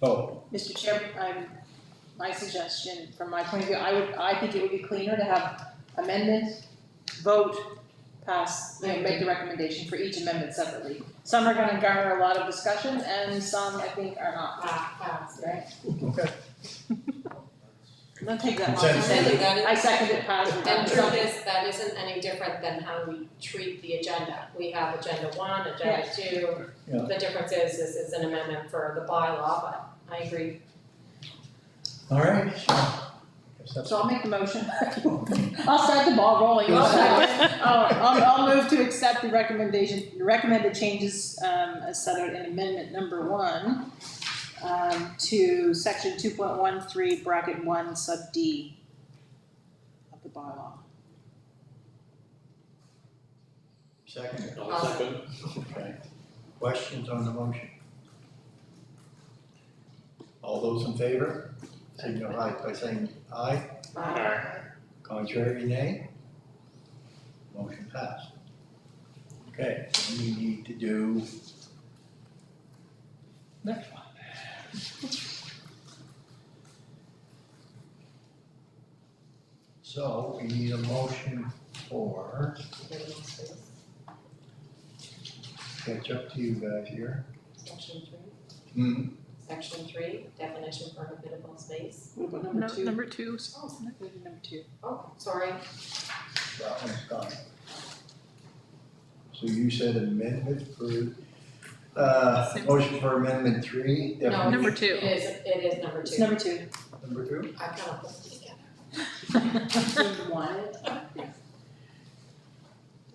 So, Mr. Chair, my suggestion, from my point of view, I think it would be cleaner to have amendment, vote, pass, make the recommendation for each amendment separately. Some are gonna garner a lot of discussion and some I think are not, right? okay. Don't take that long. Consensus. I second it, pass, we're done. And truth is, that isn't any different than how we treat the agenda. We have agenda 1, agenda 2. Yeah. The difference is this is an amendment for the bylaw, but I agree. All right. Guess that's- So I'll make the motion. I'll start the ball rolling. I'll move to accept the recommended changes as set out in amendment number 1 to section 2.13 bracket 1 sub D of the bylaw. Second. Second. Okay. Questions on the motion? All those in favor, signify by saying aye. Contrary, nay. Motion passed. Okay, so we need to do next one. So we need a motion for, catch up to you guys here. Section 3. Hmm. Section 3, definition for habitable space. What about number 2? Number 2. Number 2. Oh, sorry. That one's done. So you said amendment for, motion for amendment 3, No, definition. Number 2. It is number 2. It's number 2. Number 2? I kind of put it together. One.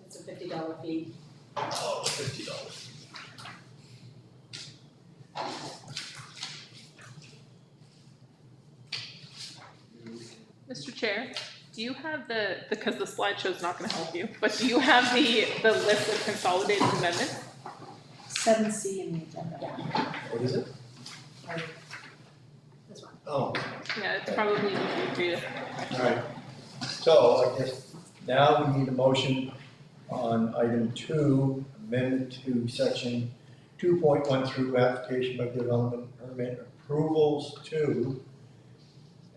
It's a $50 fee. Oh, $50. Mr. Chair, do you have because the slideshow's not gonna help you, but do you have the list of consolidated amendments? 7C in the agenda. What is it? This one. Oh, Yeah, it's probably easier for you. all right. So I guess now we need a motion on item 2, amendment to section 2.13 application by development permit approvals 2,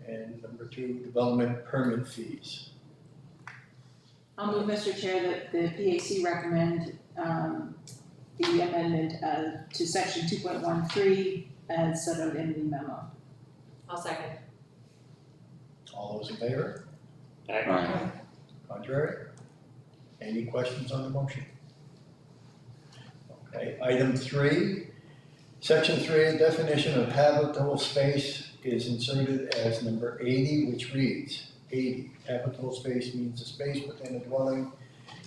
and number 2, development permit fees. I'll move, Mr. Chair, that the PAC recommend, the amendment, to section 2.13 as set out in the memo. I'll second. All those in favor? Aye. Contrary? Any questions on the motion? Okay, item 3, section 3, definition of habitable space is inserted as number 80, which reads, 80, habitable space means a space within a dwelling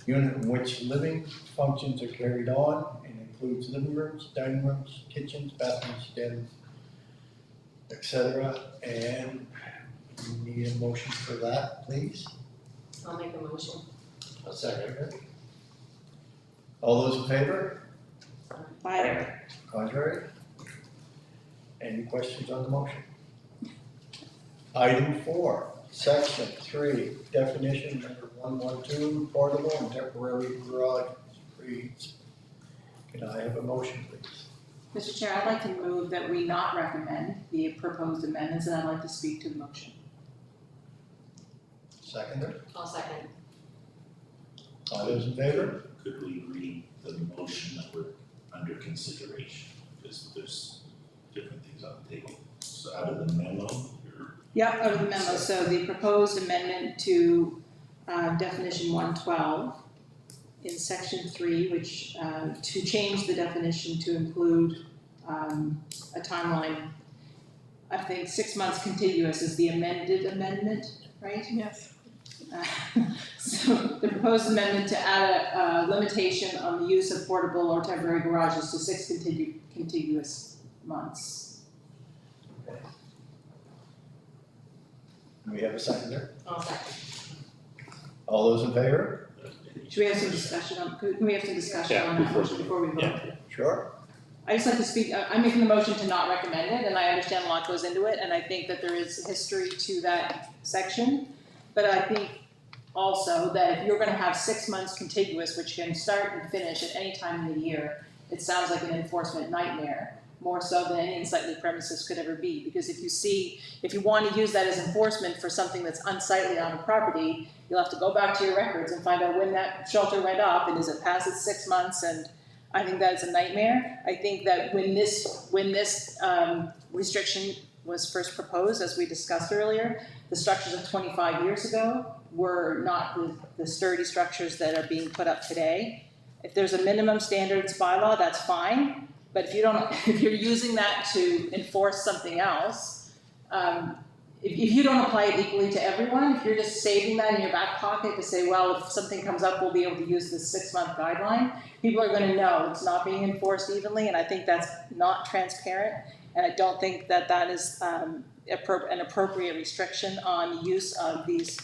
unit in which living functions are carried on and includes living rooms, dining rooms, kitchens, bathrooms, dens, etc. And we need a motion for that, please. I'll make a motion. A second. All those in favor? Aye. Contrary? Any questions on the motion? Item 4, section 3, definition number 112, portable and temporary garage reads. Can I have a motion, please? Mr. Chair, I'd like to move that we not recommend the proposed amendments, and I'd like to speak to the motion. Seconder? I'll second. All those in favor? Could we read the motion that we're under consideration? Because there's different things on the table. So out of the memo, you're Yep, out of the memo, so the proposed amendment to definition 112 in section 3, which to change the definition to include a timeline, I think 6 months contiguous is the amended amendment, right? Yes. So the proposed amendment to add a limitation on the use of portable or temporary garages to 6 contiguous months. Do we have a seconder? I'll second. All those in favor? Should we have some discussion on, can we have some discussion Yeah, on that before before we vote? Yeah. Sure. I just like to speak, I'm making the motion to not recommend it, and I understand a lot goes into it, and I think that there is history to that section. But I think also that if you're gonna have 6 months contiguous, which can start and finish at any time of the year, it sounds like an enforcement nightmare, more so than any unsightly premises could ever be. Because if you wanna use that as enforcement for something that's unsightly on a property, you'll have to go back to your records and find out when that shelter went up, and is it past its 6 months, and I think that is a nightmare. I think that when this restriction was first proposed, as we discussed earlier, the structures of 25 years ago were not the sturdy structures that are being put up today. If there's a minimum standards bylaw, that's fine, but if you're using that to enforce something else, if you don't apply it equally to everyone, if you're just saving that in your back pocket to say, well, if something comes up, we'll be able to use this 6-month guideline, people are gonna know it's not being enforced evenly, and I think that's not transparent, and I don't think that that is an appropriate restriction on use of these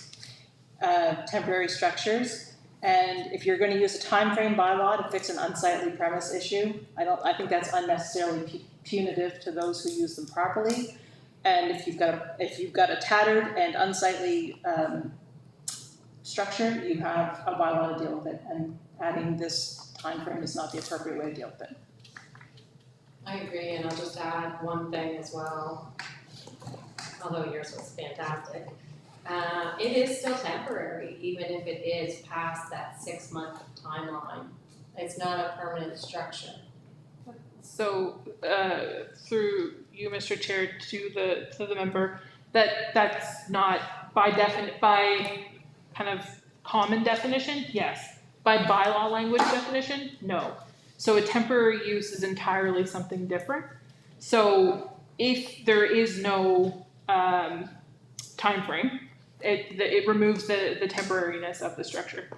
temporary structures. And if you're gonna use a timeframe bylaw to fix an unsightly premise issue, I think that's unnecessarily punitive to those who use them properly. And if you've got a tattered and unsightly structure, you have a bylaw to deal with it, and adding this timeframe is not the appropriate way to deal with it. I agree, and I'll just add one thing as well, although yours was fantastic. It is still temporary, even if it is past that 6-month timeline. It's not a permanent structure. So, through you, Mr. Chair, to the member, that's not by kind of common definition, yes. By bylaw language definition, no. So a temporary use is entirely something different. So if there is no time frame, it removes the temporariness of the structure.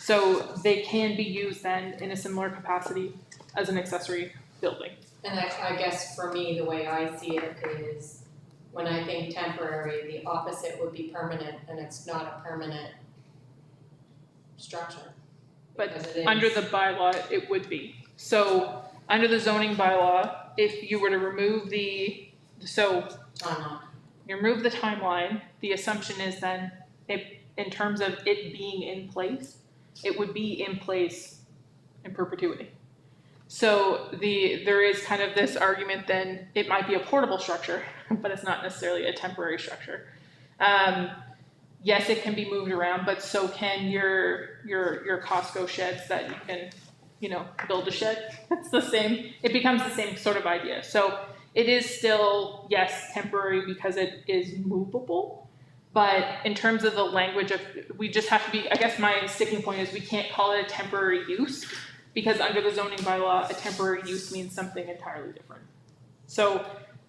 So they can be used then in a similar capacity as an accessory building. And I guess for me, the way I see it is, when I think temporary, the opposite would be permanent, and it's not a permanent structure. But because it is. under the bylaw, it would be. So under the zoning bylaw, if you were to remove you remove the timeline, the assumption is then, in terms of it being in place, it would be in place in perpetuity. So there is kind of this argument then, it might be a portable structure, but it's not necessarily a temporary structure. yes, it can be moved around, but so can your Costco sheds that you can, build a shed. It's the same, it becomes the same sort of idea. So it is still, yes, temporary because it is movable. But in terms of the language of, we just have to be, I guess my sticking point is we can't call it a temporary use because under the zoning bylaw, a temporary use means something entirely different. So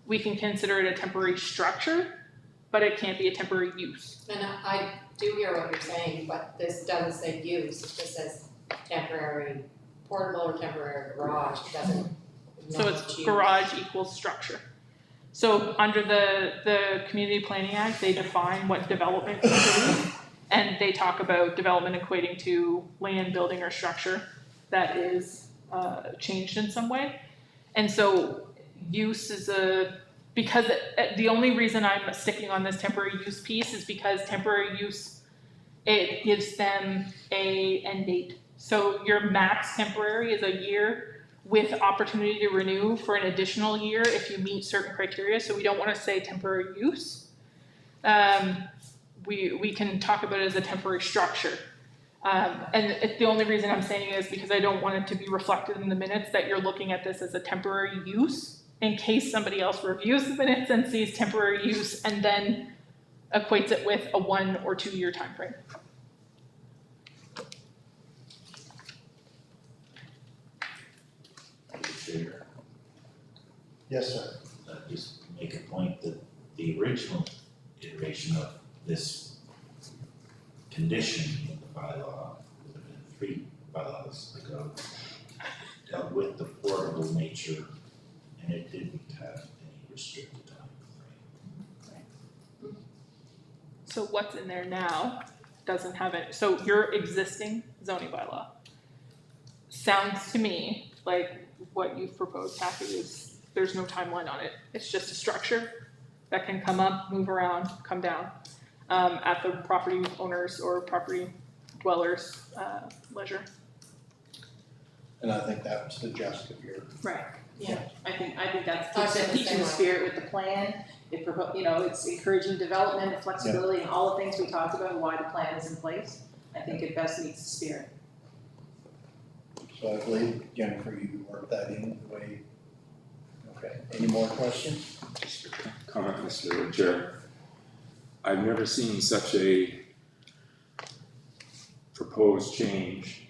we can consider it a temporary structure, but it can't be a temporary use. And I do hear what you're saying, but this doesn't say use, it just says temporary, portable or temporary garage, it doesn't. So it's garage equals structure. So under the Community Planning Act, they define what development is, and they talk about development equating to land, building, or structure that is changed in some way. And so use is because the only reason I'm sticking on this temporary use piece is because temporary use, it gives them a end date. So your max temporary is a year with opportunity to renew for an additional year if you meet certain criteria. So we don't want to say temporary use. We can talk about it as a temporary structure. The only reason I'm saying it is because I don't want it to be reflected in the minutes that you're looking at this as a temporary use in case somebody else reviews the minutes and sees temporary use and then equates it with a 1 or 2 year time frame. Chair, Yes, sir. just make a point that the original iteration of this condition in the bylaw would have been 3 bylaws ago, dealt with the portable nature, and it didn't have any restricted time frame. So what's in there now doesn't have it. So your existing zoning bylaw sounds to me like what you've proposed, Kathy, is there's no timeline on it. It's just a structure that can come up, move around, come down at the property owners or property dwellers' leisure. And I think that was the gist of your. Right. Yeah. I think that's I was keeps gonna teaching the say- spirit with the plan. It's encouraging development, flexibility, and all the things we talked about, why the plan is in place. I think it best meets the spirit. So I believe, Jennifer, you worked that in the way. Okay, any more questions? Just a comment, Mr. Chair. I've never seen such a proposed change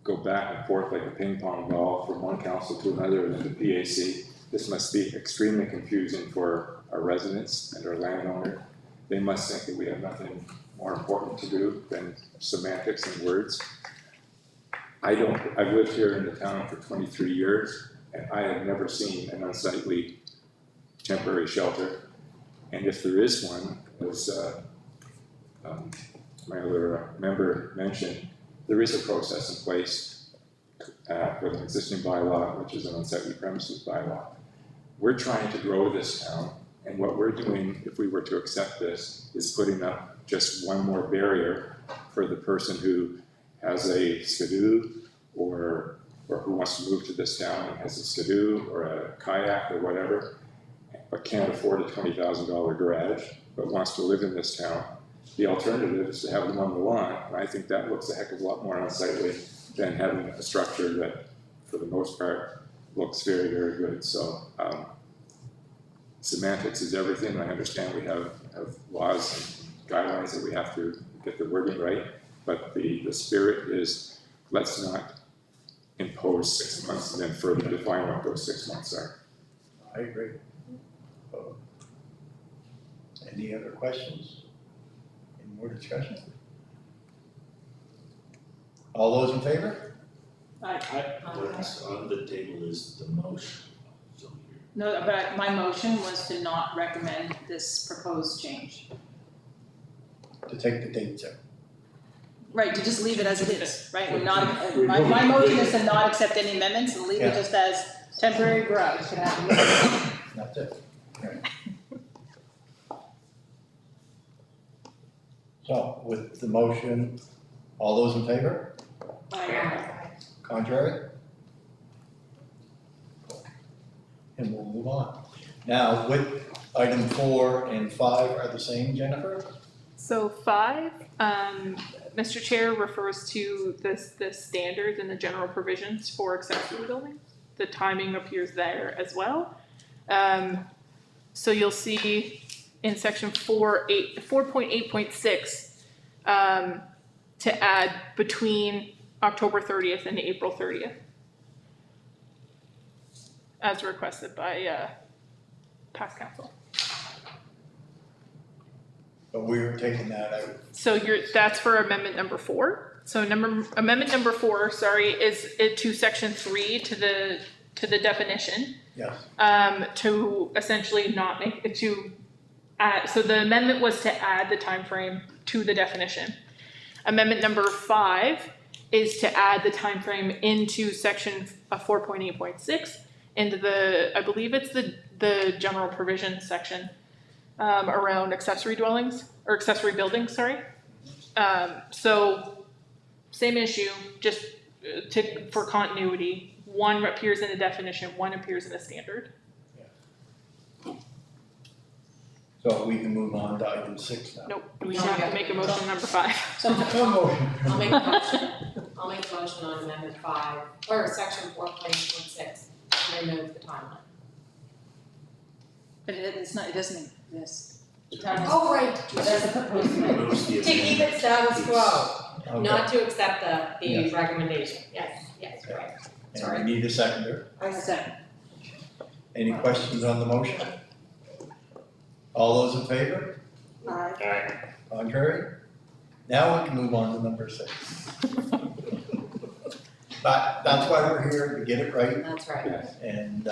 go back and forth like a ping pong ball from one council to another and then the PAC. This must be extremely confusing for our residents and our landowner. They must think that we have nothing more important to do than semantics and words. I've lived here in the town for 23 years and I have never seen an unsightly temporary shelter. And if there is one, as my other member mentioned, there is a process in place for the existing bylaw, which is an unsightly premises bylaw. We're trying to grow this town, and what we're doing, if we were to accept this, is putting up just one more barrier for the person who has a skidoo or who wants to move to this town and has a skidoo or a kayak or whatever, but can't afford a $20,000 garage, but wants to live in this town. The alternative is to have them on the lawn, and I think that looks a heck of a lot more unsightly than having a structure that, for the most part, looks very, very good. So semantics is everything. I understand we have laws and guidelines that we have to get the wording right, but the spirit is let's not impose 6 months and then further define what those 6 months are. I agree. Any other questions? Any more discussion? All those in favor? What's on the table is the motion, so you're. No, but my motion was to not recommend this proposed change. To take the dates out. Right, to just leave it as it is, right? We're not, my motion is to not accept any amendments and leave it Yeah. just as temporary garage can happen. That's it. Right. So with the motion, all those in favor? Contrary? And we'll move on. Now, with item 4 and 5 are the same, Jennifer? So 5, Mr. Chair, refers to the standards and the general provisions for accessory buildings. The timing appears there as well. So you'll see in section 4.8.6, to add between October 30th and April 30th. As requested by past council. But we were taking that out. So that's for amendment number 4. So amendment number 4, is it to section 3 to the definition. Yes. To essentially not make it to add, so the amendment was to add the time frame to the definition. Amendment number 5 is to add the time frame into section 4.8.6 into I believe it's the general provision section around accessory dwellings or accessory buildings, so same issue, just for continuity. One appears in the definition, one appears in the standard. So we can move on to item 6 now. Nope, we have to make a motion number 5. Motion. I'll make a motion, on amendment 5, or section 4.6, and remove the timeline. But it doesn't exist. Oh, right, that's a proposed amendment. Moves the To keep amendment. it status quo, Okay. not to accept the Yes. recommendation, yes, right. And we need a seconder. Second. Any questions on the motion? All those in favor? Aye. Contrary? Now we can move on to number 6. But that's why we're here, to get it right. That's right. Yes. And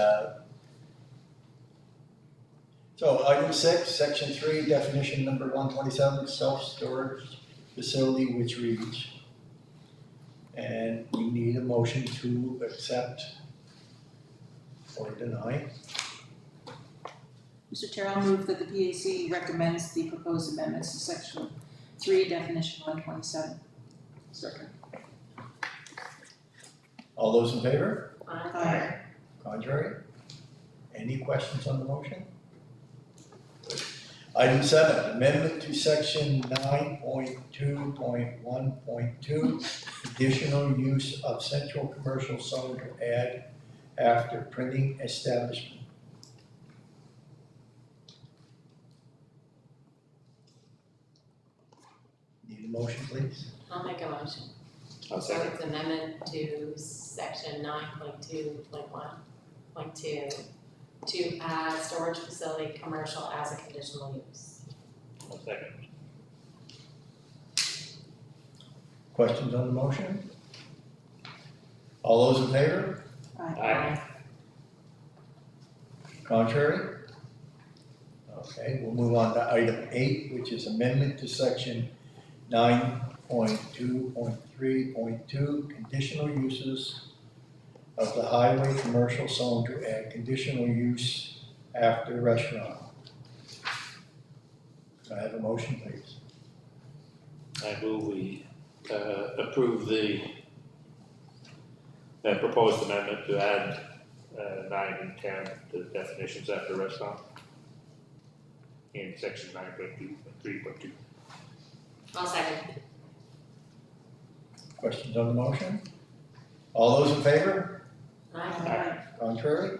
so item 6, section 3, definition number 127, self-storage facility, which reads, and we need a motion to accept or deny. Mr. Chair, I'll move that the PAC recommends the proposed amendments to section 3, definition 127. Second. All those in favor? Aye. Contrary? Any questions on the motion? Item 7, amendment to section 9.2.1.2, additional use of central commercial zone to add after printing establishment. Need a motion, please? I'll make a motion. I'll So second. it's amendment to section 9.2.1.2 to add storage facility commercial as a conditional use. I'll second. Questions on the motion? All those in favor? Aye. Contrary? Okay, we'll move on to item 8, which is amendment to section 9.2.3.2, conditional uses of the highway commercial zone to add conditional use after restaurant. Can I have a motion, please? I move we approve the proposed amendment to add 9 and 10 to the definitions after restaurant in section 9.2.3.2. I'll second. Questions on the motion? All those in favor? Aye. Contrary?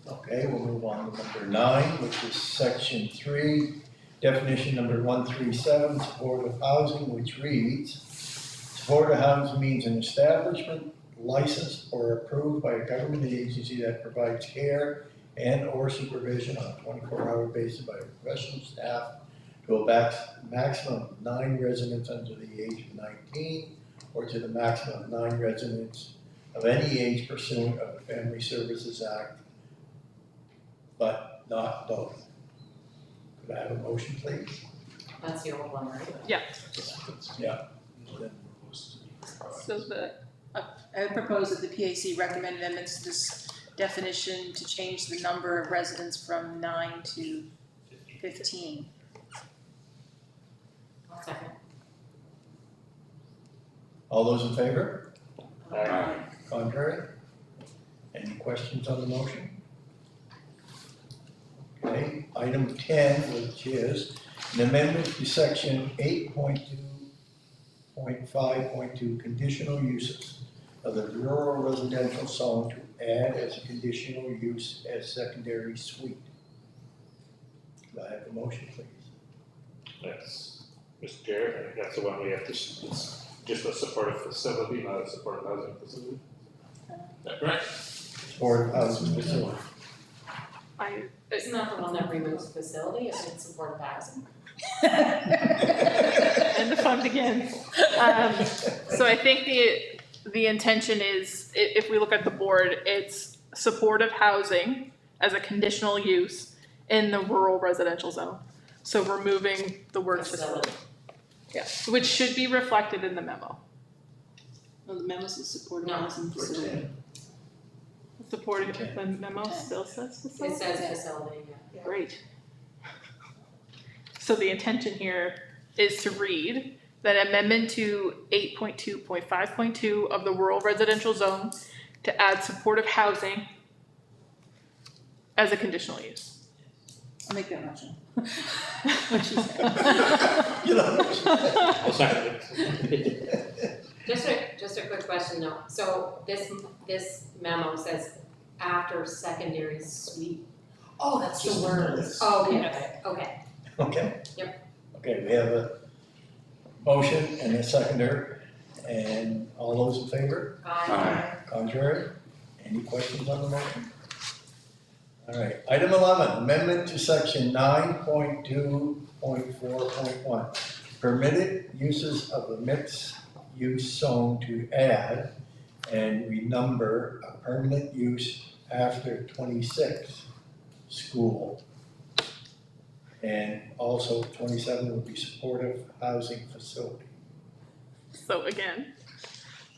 Okay, we'll move on to number 9, which is section 3, definition number 137, supportive housing, which reads, supportive housing means an establishment licensed or approved by a government agency that provides care and or supervision on a 24-hour basis by a professional staff to a maximum of 9 residents under the age of 19, or to the maximum of 9 residents of any age pursuant of the Family Services Act, but not both. Could I have a motion, please? That's the old one, right? Yeah. So I would propose that the PAC recommend amendments to this definition to change the number of residents from 9 to 15. I'll second. All those in favor? Aye. Contrary? Any questions on the motion? Okay, item 10, which is An amendment to section 8.2.5.2 conditional uses of the rural residential zone to add as a conditional use as secondary suite. Do I have a motion, please? That's, Mr. Chair, I think that's the one we have to, it's just a supportive facility, not a supportive housing facility. Is that correct? Or housing facility? Isn't that the one that removes facility, if it's supportive housing? And the fun begins. So I think the intention is, if we look at the board, it's supportive housing as a conditional use in the rural residential zone. So removing the word facility. Yeah, which should be reflected in the memo. Well, the memo says supportive No. housing For facility. 10. Supportive, Okay. the memo still says It facility? says facility, yeah. Great. So the intention here is to read that amendment to 8.2.5.2 of the rural residential zone to add supportive housing as a conditional use. I'll make that motion. What she said. You know, I'll second it. Just a quick question though, so this memo says after secondary suite. Oh, that's Just the a word. notice. Oh, okay, Yes. okay. Okay. Yep. Okay, we have a motion and a seconder, and all those in favor? Aye. Contrary? Any questions on the motion? All right, item 11, amendment to section 9.2.4.1. Permitted uses of the mixed-use zone to add and renumber a permanent use after 26, school. And also 27 would be supportive housing facility. So again,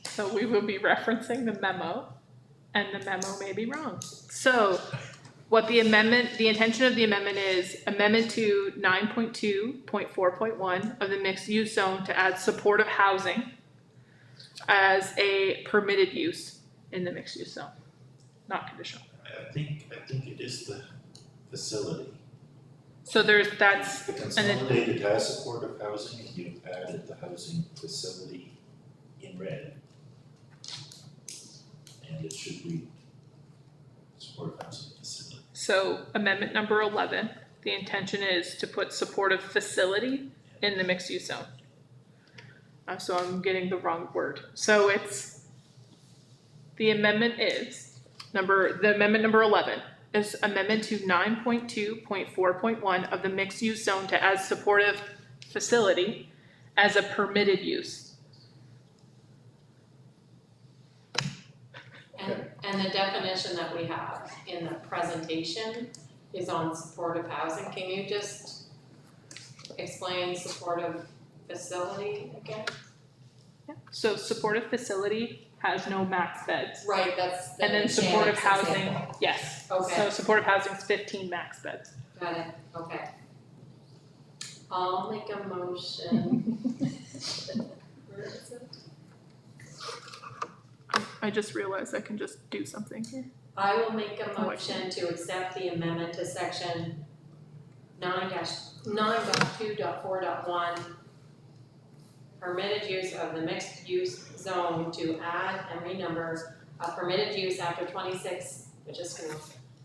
so we will be referencing the memo, and the memo may be wrong. So what the intention of the amendment is, amendment to 9.2.4.1 of the mixed use zone to add supportive housing as a permitted use in the mixed use zone, not conditional. I think it is the facility. So that's, The consolidated has supportive housing, and you've added the housing facility in red. And it should be supportive housing facility. so amendment number 11, the intention is to put supportive facility in the mixed use zone. So I'm getting the wrong word. So the amendment number 11 is amendment to 9.2.4.1 of the mixed use zone to add supportive facility as a permitted use. And the definition that we have in the presentation is on supportive housing. Can you just explain supportive facility again? Yeah. So supportive facility has no max beds. Right, that's the And then supportive Shannon's housing, example. yes. Okay. So supportive housing is 15 max beds. Got it, okay. I'll make a motion. Where is it? I just realized I can just do something here. I will make a motion to accept the amendment to section 9.2.4.1. Permitted use of the mixed use zone to add and renumber a permitted use after 26, which is school,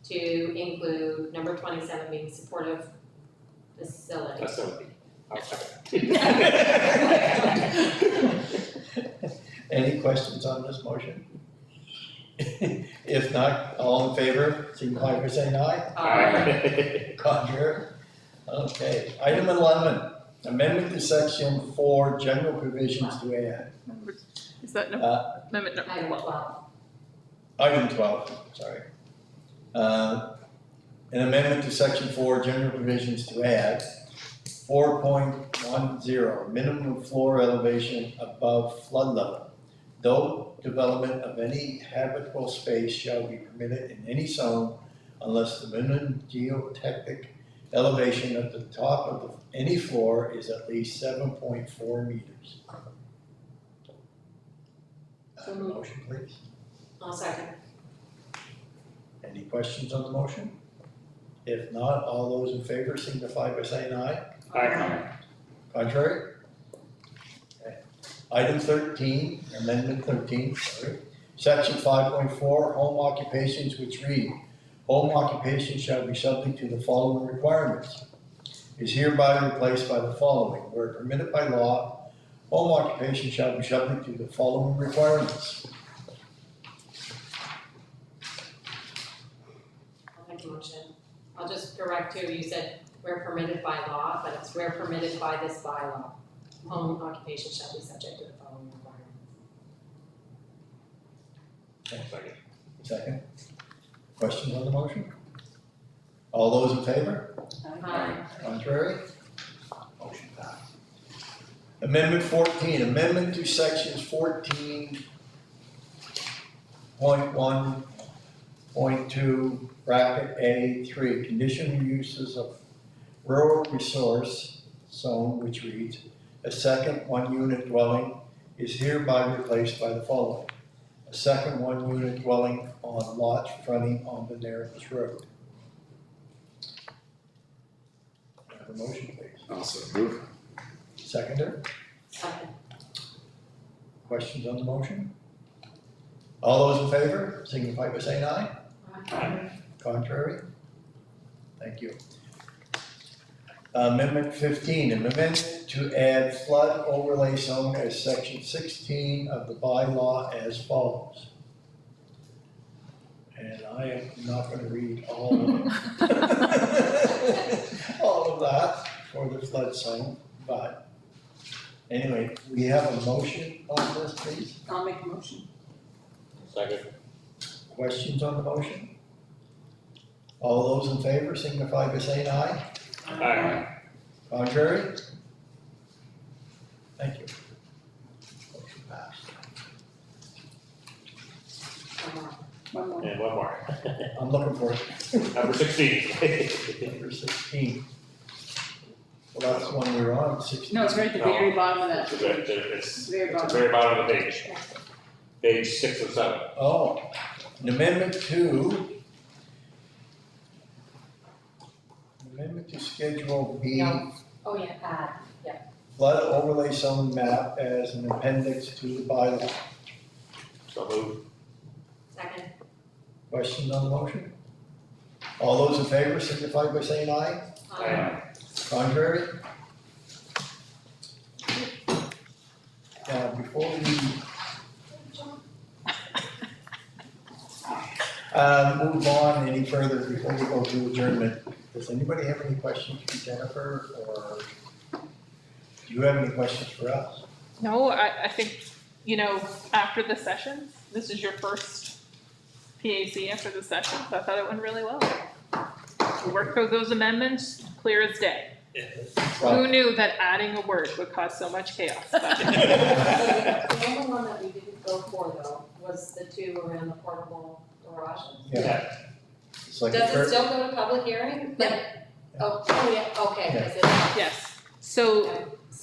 to include number 27 being supportive facility. Facility. I'll second. Any questions on this motion? If not, all in favor, signify by saying aye. Aye. Contrary? Okay, item 11, amendment to section 4, general provisions to add. Is that amendment number Item 12? 12. Item 12, sorry. An amendment to section 4, general provisions to add 4.10, minimum floor elevation above flood level. No development of any habitable space shall be permitted in any zone unless the minimum geotechnic elevation at the top of any floor is at least 7.4 meters. Motion, please. I'll second. Any questions on the motion? If not, all those in favor signify by saying aye. Aye. Contrary? Okay. Item 13, amendment 13, sorry. Section 5.4, home occupations, which read, home occupation shall be subject to the following requirements. Is hereby replaced by the following. Where permitted by law, home occupation shall be subject to the following requirements. I'll make a motion. I'll just correct too, you said where permitted by law, but it's where permitted by this bylaw. Home occupation shall be subject to the following requirements. Second. Second. Questions on the motion? All those in favor? Aye. Contrary? Motion passed. Amendment 14, amendment to sections 14.1.2, bracket A3, conditional uses of rural resource zone, which reads, a second one-unit dwelling is hereby replaced by the following. A second one-unit dwelling on lots fronting on the Narrows Road. Have a motion, please. Also move. Seconder, Second. questions on the motion? All those in favor, signify by saying aye. Aye. Contrary? Thank you. Amendment 15, amendment to add flood overlay zone as section 16 of the bylaw as follows. And I am not going to read all of all of that for the flood zone, but anyway, we have a motion on this, please. I'll make a motion. Second. Questions on the motion? All those in favor signify by saying aye. Aye. Contrary? Thank you. Motion passed. One more. And one more. I'm looking for it. Number 16. Number 16. Well, that's the one we were on, 16. No, it's right at the very bottom of that. It's Very the bottom. very bottom of the page. Page 6 of 7. Oh, an amendment to Schedule B, No. Oh, yeah, add. flood overlay zone map as an appendix to the bylaw. So move. Second. Questions on the motion? All those in favor signify by saying aye. Aye. Contrary? Now, before we move on any further, before we go to adjournment, does anybody have any questions for Jennifer, or do you have any questions for us? No, I think, after the session, this is your first PAC after the session, so I thought it went really well. We worked through those amendments, clear as day. Who knew that adding a word would cause so much chaos? The only one that we didn't go for though was the two around the portable garages. Yeah. It's like a Does it fir- still go to public hearing? Yeah. Oh, yeah, okay, Yeah. is it? Yes, so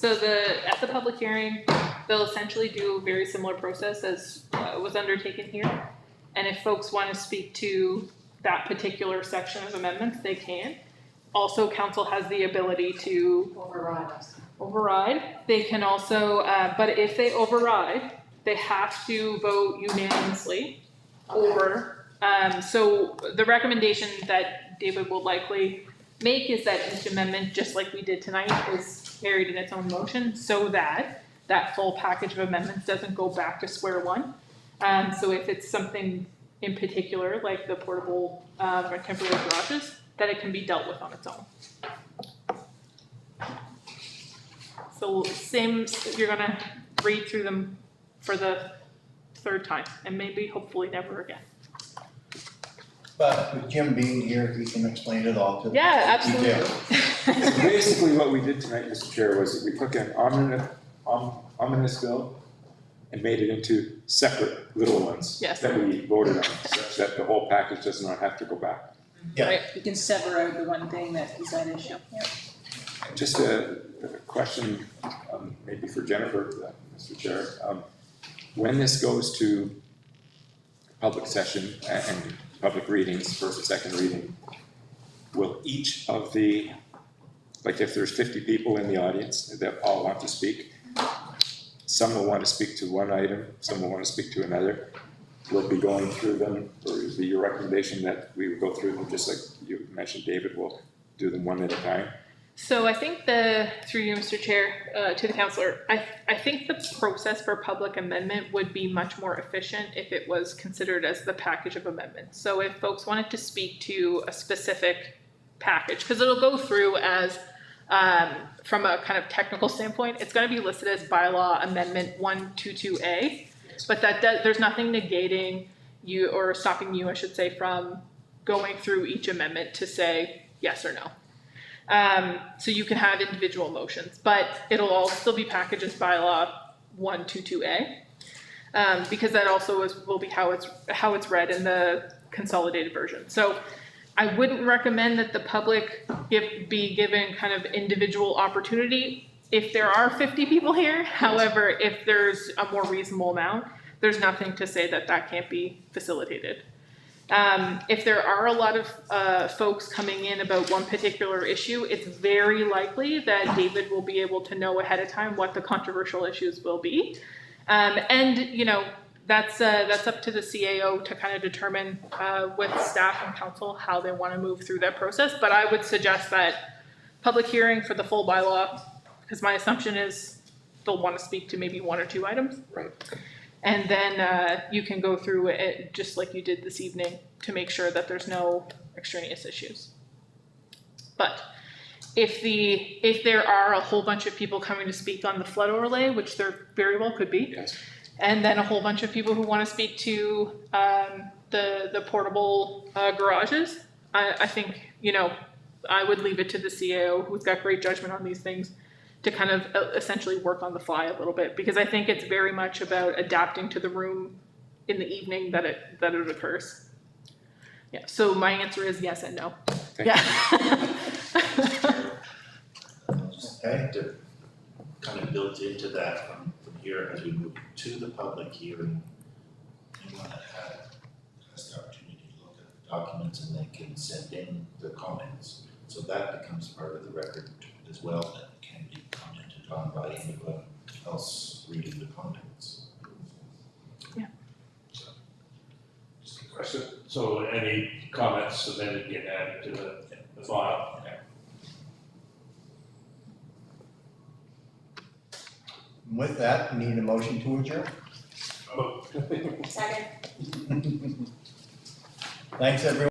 at the public hearing, they'll essentially do a very similar process as was undertaken here. And if folks want to speak to that particular section of amendments, they can. Also, council has the ability to Override us. override. They can also, but if they override, they have to vote unanimously over. So the recommendation that David will likely make is that each amendment, just like we did tonight, is carried in its own motion so that that full package of amendments doesn't go back to square one. So if it's something in particular, like the portable or temporary garages, that it can be dealt with on its own. So same, you're gonna read through them for the third time and maybe hopefully never again. But with Jim being here, he can explain it all to Yeah, detail. absolutely. So basically what we did tonight, Mr. Chair, was that we took an omnibus bill and made it into separate little ones. Yes. That we voted on, such that the whole package does not have to go back. Yeah. Right. You can sever out the one thing that is at issue. Just a question, maybe for Jennifer, Mr. Chair. When this goes to public session and public readings, first and second reading, will each of the like if there's 50 people in the audience that all want to speak, some will want to speak to one item, some will want to speak to another. We'll be going through them, or is it your recommendation that we would go through them just like you mentioned, David, we'll do them one at a time? So I think through you, Mr. Chair, to the councillor, I think the process for public amendment would be much more efficient if it was considered as the package of amendments. So if folks wanted to speak to a specific package, because it'll go through as, from a kind of technical standpoint, it's going to be listed as bylaw amendment 122A, but there's nothing negating you or stopping you, I should say, from going through each amendment to say yes or no. So you can have individual motions, but it'll all still be packaged as bylaw 122A, because that also will be how it's read in the consolidated version. So I wouldn't recommend that the public be given kind of individual opportunity if there are 50 people here. However, if there's a more reasonable amount, there's nothing to say that that can't be facilitated. If there are a lot of folks coming in about one particular issue, it's very likely that David will be able to know ahead of time what the controversial issues will be. And you know, that's up to the CAO to kind of determine with staff and council how they want to move through that process. But I would suggest that public hearing for the full bylaw, because my assumption is they'll want to speak to maybe one or two items. Right. And then you can go through it just like you did this evening to make sure that there's no extraneous issues. But if there are a whole bunch of people coming to speak on the flood overlay, which there very well could be, Yes. and then a whole bunch of people who want to speak to the portable garages, I think, you know, I would leave it to the CAO, who's got great judgment on these things, to kind of essentially work on the fly a little bit, because I think it's very much about adapting to the room in the evening that it occurs. Yeah, so my answer is yes and no. Thank Okay. To kind of build into that from here as we move to the public hearing, anyone that has the opportunity to look at the documents and they can send in their comments. So that becomes part of the record as well, that can be commented on by anyone else reading the comments. Yeah. Just a question. So any comments submitted get added to the file? Okay. With that, need a motion to adjourn. Second. Thanks, everyone.